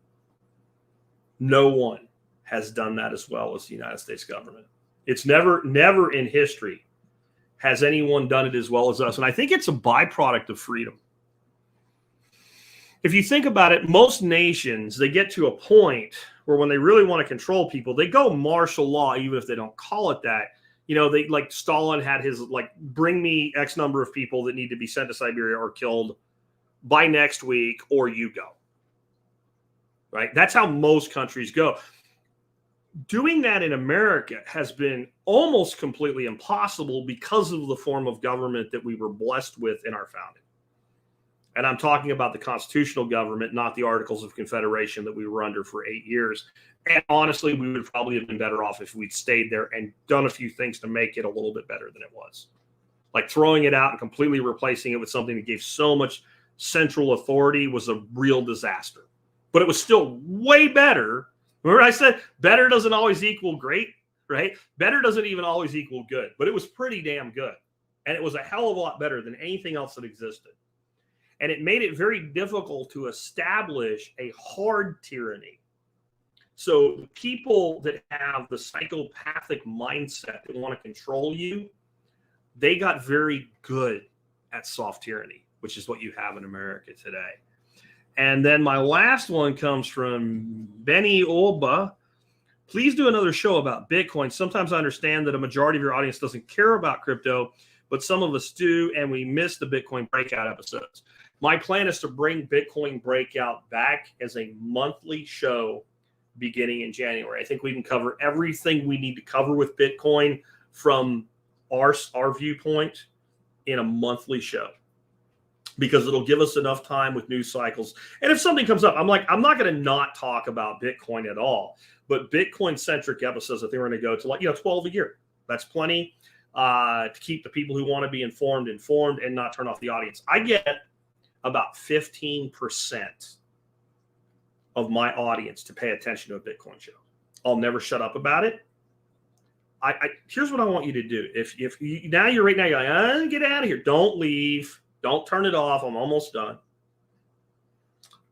No one has done that as well as the United States government. It's never in history has anyone done it as well as us. And I think it's a byproduct of freedom. If you think about it, most nations, they get to a point where when they really want to control people, they go martial law, even if they don't call it that. They like Stalin had his, like, bring me X number of people that need to be sent to Siberia or killed by next week, or you go. Right? That's how most countries go. Doing that in America has been almost completely impossible because of the form of government that we were blessed with in our founding. And I'm talking about the constitutional government, not the Articles of Confederation that we were under for 8 years. And honestly, we would probably have been better off if we'd stayed there and done a few things to make it a little bit better than it was. Like throwing it out and completely replacing it with something that gave so much central authority was a real disaster. But it was still way better. Remember I said better doesn't always equal great, right? Better doesn't even always equal good, but it was pretty damn good. And it was a hell of a lot better than anything else that existed. And it made it very difficult to establish a hard tyranny. So the people that have the psychopathic mindset that want to control you, they got very good at soft tyranny, which is what you have in America today. And then my last one comes from Benny Olba. Please do another show about Bitcoin. Sometimes I understand that a majority of your audience doesn't care about crypto, but some of us do, and we miss the Bitcoin breakout episodes. My plan is to bring Bitcoin Breakout back as a monthly show beginning in January. I think we can cover everything we need to cover with Bitcoin from our viewpoint in a monthly show, because it'll give us enough time with news cycles. And if something comes up, I'm not going to not talk about Bitcoin at all. But Bitcoin-centric episodes, I think we're going to go to 12 a year. That's plenty to keep the people who want to be informed and not turn off the audience. I get about 15% of my audience to pay attention to a Bitcoin show. I'll never shut up about it. Here's what I want you to do. If you, now you're like, get out of here. Don't leave. Don't turn it off. I'm almost done.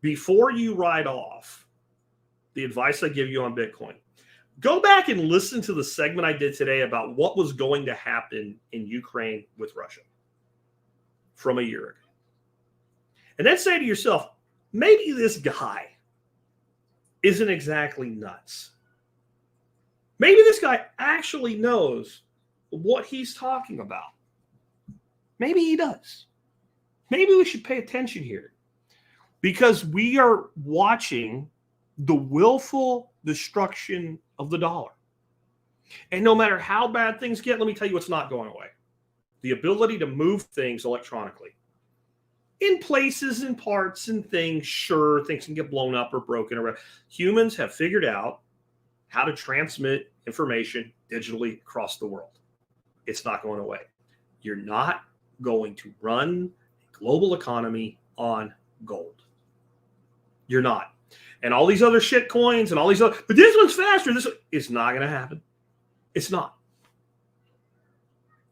Before you ride off, the advice I give you on Bitcoin, go back and listen to the segment I did today about what was going to happen in Ukraine with Russia from a year ago. And then say to yourself, maybe this guy isn't exactly nuts. Maybe this guy actually knows what he's talking about. Maybe he does. Maybe we should pay attention here, because we are watching the willful destruction of the dollar. And no matter how bad things get, let me tell you what's not going away. The ability to move things electronically. In places and parts and things, sure, things can get blown up or broken. Humans have figured out how to transmit information digitally across the world. It's not going away. You're not going to run a global economy on gold. You're not. And all these other shit coins and all these other, but this one's faster. It's not going to happen. It's not.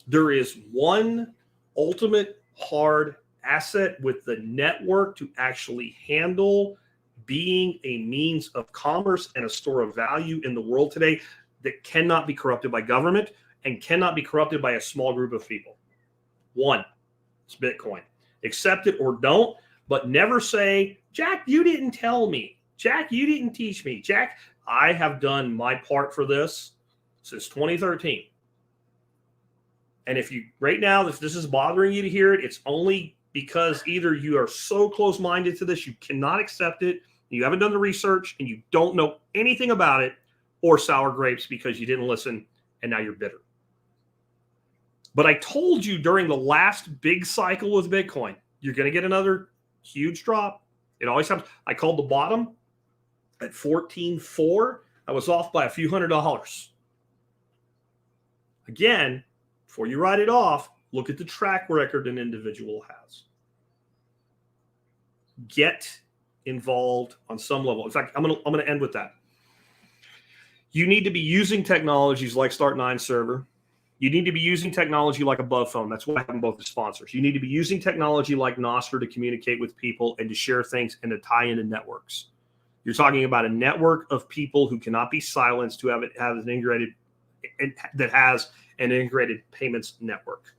There is one ultimate hard asset with the network to actually handle being a means of commerce and a store of value in the world today that cannot be corrupted by government and cannot be corrupted by a small group of people. One, it's Bitcoin. Accept it or don't, but never say, Jack, you didn't tell me. Jack, you didn't teach me. Jack, I have done my part for this since 2013. And if you, right now, if this is bothering you to hear it, it's only because either you are so close-minded to this, you cannot accept it, you haven't done the research, and you don't know anything about it, or sour grapes because you didn't listen, and now you're bitter. But I told you during the last big cycle with Bitcoin, you're going to get another huge drop. It always happens. I called the bottom at 14.4. I was off by a few $100s. Again, before you write it off, look at the track record an individual has. Get involved on some level. In fact, I'm going to end with that. You need to be using technologies like Start9 Server. You need to be using technology like Above Phone. That's why I have them both as sponsors. You need to be using technology like Nostr to communicate with people and to share things and to tie into networks. You're talking about a network of people who cannot be silenced, who have an integrated, that has an integrated payments network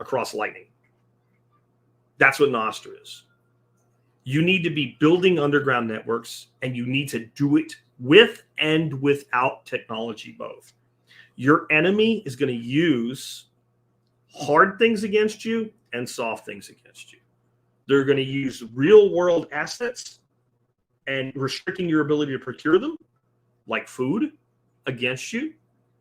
across Lightning. That's what Nostr is. You need to be building underground networks, and you need to do it with and without technology both. Your enemy is going to use hard things against you and soft things against you. They're going to use real world assets and restricting your ability to procure them, like food, against you,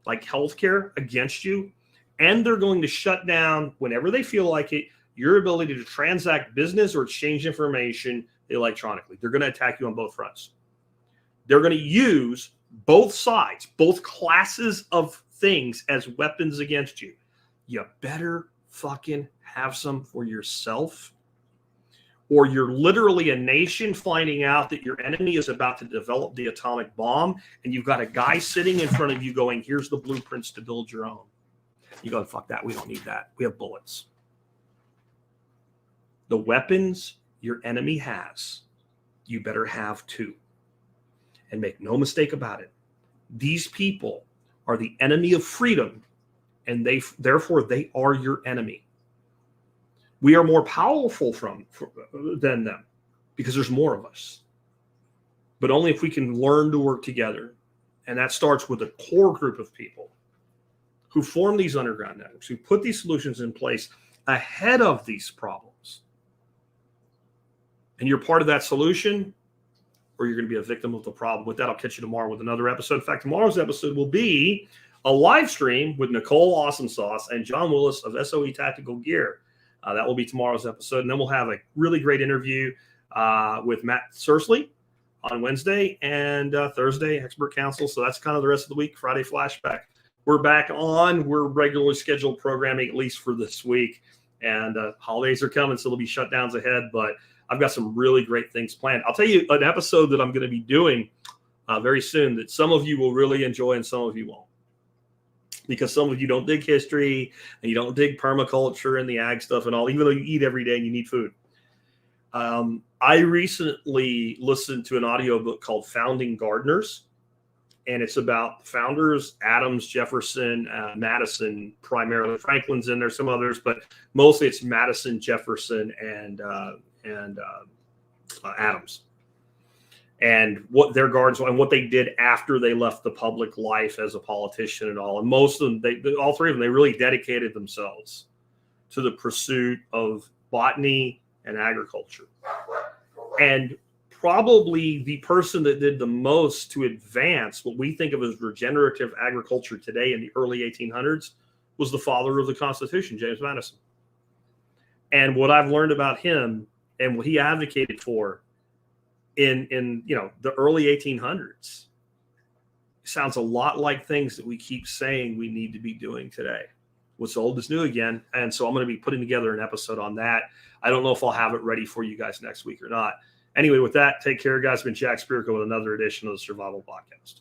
like healthcare against you. And they're going to shut down, whenever they feel like it, your ability to transact business or exchange information electronically. They're going to attack you on both fronts. They're going to use both sides, both classes of things as weapons against you. You better fucking have some for yourself, or you're literally a nation finding out that your enemy is about to develop the atomic bomb, and you've got a guy sitting in front of you going, here's the blueprints to build your own. You go, fuck that. We don't need that. We have bullets. The weapons your enemy has, you better have too. And make no mistake about it. These people are the enemy of freedom, and therefore they are your enemy. We are more powerful than them because there's more of us. But only if we can learn to work together. And that starts with a core group of people who form these underground networks, who put these solutions in place ahead of these problems. And you're part of that solution, or you're going to be a victim of the problem. With that, I'll catch you tomorrow with another episode. In fact, tomorrow's episode will be a live stream with Nicole Awesome Sauce and John Willis of SOE Tactical Gear. That will be tomorrow's episode. And then we'll have a really great interview with Matt Sursley on Wednesday, and Thursday, Expert Council. So that's kind of the rest of the week. Friday flashback. We're back on. We're regularly scheduled programming, at least for this week. And holidays are coming, so there'll be shutdowns ahead. But I've got some really great things planned. I'll tell you an episode that I'm going to be doing very soon that some of you will really enjoy and some of you won't. Because some of you don't dig history and you don't dig permaculture and the ag stuff and all, even though you eat every day and you need food. I recently listened to an audiobook called Founding Gardeners, and it's about founders, Adams, Jefferson, Madison, primarily. Franklin's in there, some others, but mostly it's Madison, Jefferson, and Adams, and what their gardens and what they did after they left the public life as a politician and all. And most of them, all three of them, they really dedicated themselves to the pursuit of botany and agriculture. And probably the person that did the most to advance what we think of as regenerative agriculture today in the early 1800s was the father of the Constitution, James Madison. And what I've learned about him and what he advocated for in the early 1800s sounds a lot like things that we keep saying we need to be doing today. What's old is new again. And so I'm going to be putting together an episode on that. I don't know if I'll have it ready for you guys next week or not. Anyway, with that, take care, guys. It's been Jack Spirko with another edition of the Survival Podcast.